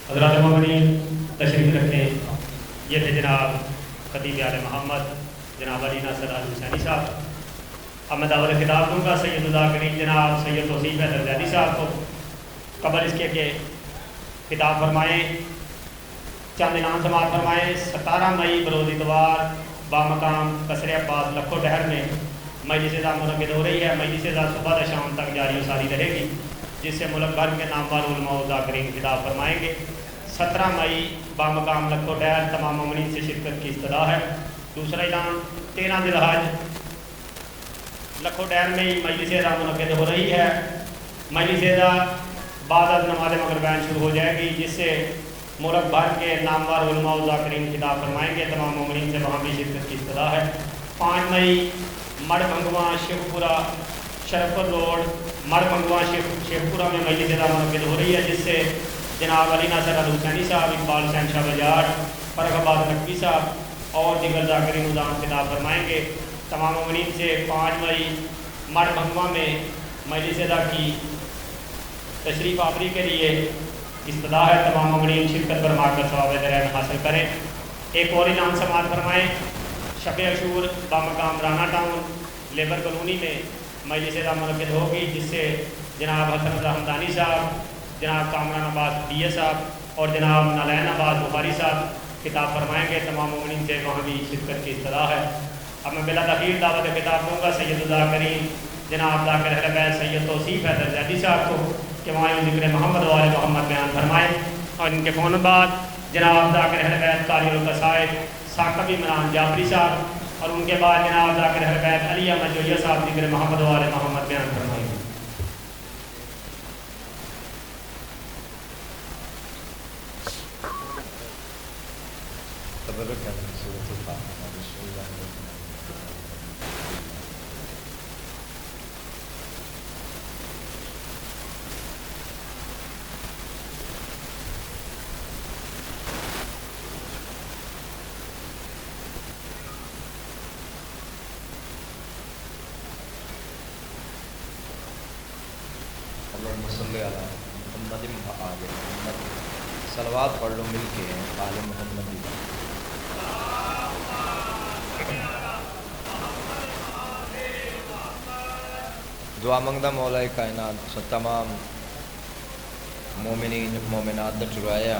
حضرات مومنین تشریف رکھیں یہ تھے جناب خطیب آل محمد جناب علی ناصر الحسینی صاحب اب میں دعوت خطاب دوں گا سید الذاکرین جناب سید توصیف حیدر زیدی صاحب کو قبل اس کے کہ خطاب فرمائیں چند اعلان سماعت فرمائیں 17 مئی بروز اتوار بامقام قصر عباس لکھو ڈہر میں مجلس ازا منعقد ہو رہی ہے مجلس ازا صبح شام تک جاری و ساری رہے گی جس سے ملک بھر کے نامور علماء و ذاکرین خطاب فرمائیں گے 17 مئی بامقام لکھو ڈہر تمام مومنین سے شرکت کی استدعا ہے دوسرا اعلان 13 ذی الحج لکھو ڈہر میں ہی مجلس ازا منعقد ہو رہی ہے مجلس ازا بعد از نماز مغربین شروع ہو جائے گی جس سے ملک بھر کے نامور علماء و ذاکرین خطاب فرمائیں گے تمام مومنین سے وہاں بھی شرکت کی استدعا ہے 5 مئی مڑ بھنگواں شیخپورہ شرفت روڈ مڑ بھنگواں شیخپورہ میں مجلس ازا منعقد ہو رہی ہے جس سے جناب علی ناصر الحسینی صاحب اقبال حسین شاہ بجاٹ فرق آباد نقوی صاحب اور دیگر ذاکرین نظام خطاب فرمائیں گے تمام مومنین سے 5 مئی مڑ بھنگواں میں مجلس ازا کی تشریف آوری کے لیے استدعا ہے تمام مومنین شرکت فرما کر ثواب درہم حاصل کریں ایک اور اعلان سماعت فرمائیں شب عاشور بامقام رانا ٹاؤن لیبر کالونی میں مجلس ازا منعقد ہوگی جس سے جناب حسن رضا حمدانی صاحب جناب کامران عباس ڈی اے صاحب اور جناب نالین عباس بخاری صاحب خطاب فرمائیں گے تمام مومنین سے وہاں بھی شرکت کی استدعا ہے اب میں بلا تاخیر دعوت خطاب دوں گا سید الذاکرین جناب ذاکر اہل بیت سید توصیف حیدر زیدی صاحب کو کہ وہاں ذکر محمد و آل محمد بیان فرمائیں اور ان کے فون بعد جناب ذاکر اہل بیت قاری القصائد ثاقب عمران جعفری صاحب اور ان کے بعد جناب ذاکر اہل بیت علی احمد جویہ صاحب ذکر محمد و آل محمد بیان فرمائیں صلوات پڑھ لو مل کے آل محمد دعا منگدہ مولا کائنات تمام مومنین مومنات دا ٹرایا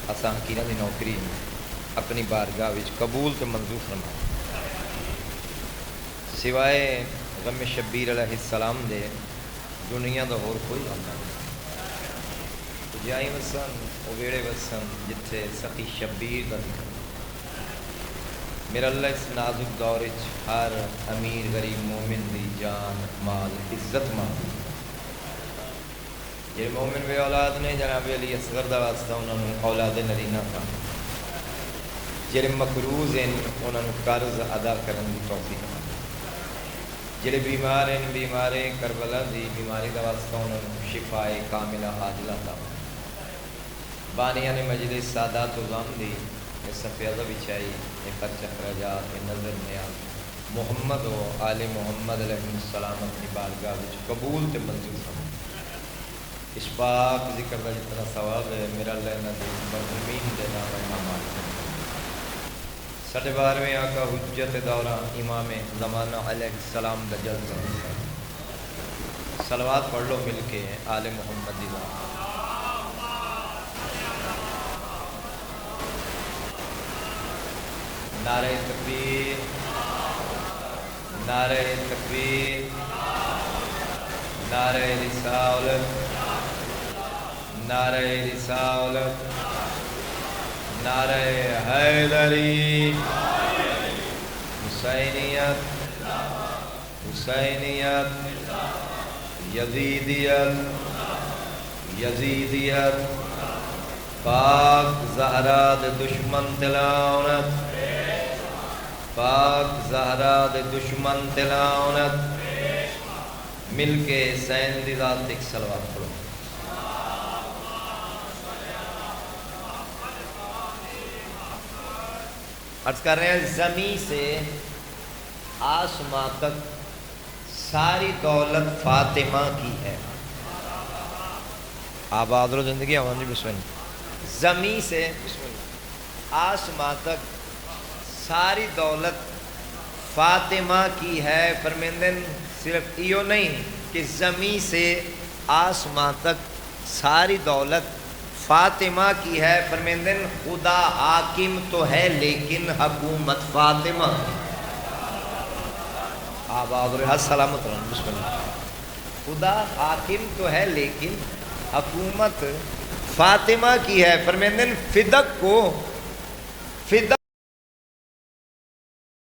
اسان کینا دی نوکری اپنی بارگاہ وچ قبول تے منظور فرما سوائے غم شبیر علیہ السلام دے دنیا دا اور کوئی غم نہیں جائی وسن او ویڑے وسن جتھے سخی شبیر دا ذکر میرا اللہ اس نازک دور ہر امیر غریب مومن دی جان مال عزت مند یہ مومن بے اولاد نے جناب علی اصغر دا واسطہ انہوں نے اولاد نرینہ تھا جڑے مقروض ہیں انہوں نے قرض ادا کرنے کی توفیق عطا جڑے بیمار ہیں بیمارے کربلا دی بیماری دا واسطہ انہوں نے شفاء کاملہ عاجلہ عطا بانیان مجلس سادات عظام دی سفیدہ بچائی خرچ اخراجات نظر نیاز محمد و آل محمد علیہ السلام اپنی بارگاہ وچ قبول تے منظور فرما اس پاک ذکر دا جتنا ثواب ہے میرا اللہ نہ دے مرحومین دے نام امام ساڈے 12ویں آقا حجت دورہ امام زمانہ علیہ السلام دا جلسہ صلوات پڑھ لو مل کے آل محمد دی ذات نعرہ تکبیر نعرہ تکبیر نعرہ رسالت نعرہ رسالت نعرہ حیدری حسینیت حسینیت یزیدیت یزیدیت پاک زہرا دے دشمن تلاونت پاک زہرا دے دشمن تلاونت مل کے حسین دی ذات ایک صلوات پڑھو عرض کر رہے ہیں زمین سے آسمان تک ساری دولت فاطمہ کی ہے آباد رو زندگی آمان جی بسم اللہ زمین سے آسمان تک ساری دولت فاطمہ کی ہے فرمیندن صرف ایو نہیں کہ زمین سے آسمان تک ساری دولت فاطمہ کی ہے فرمیندن خدا حاکم تو ہے لیکن حکومت فاطمہ آباد رہا سلامت رہا بسم اللہ خدا حاکم تو ہے لیکن حکومت فاطمہ کی ہے فرمیندن فدق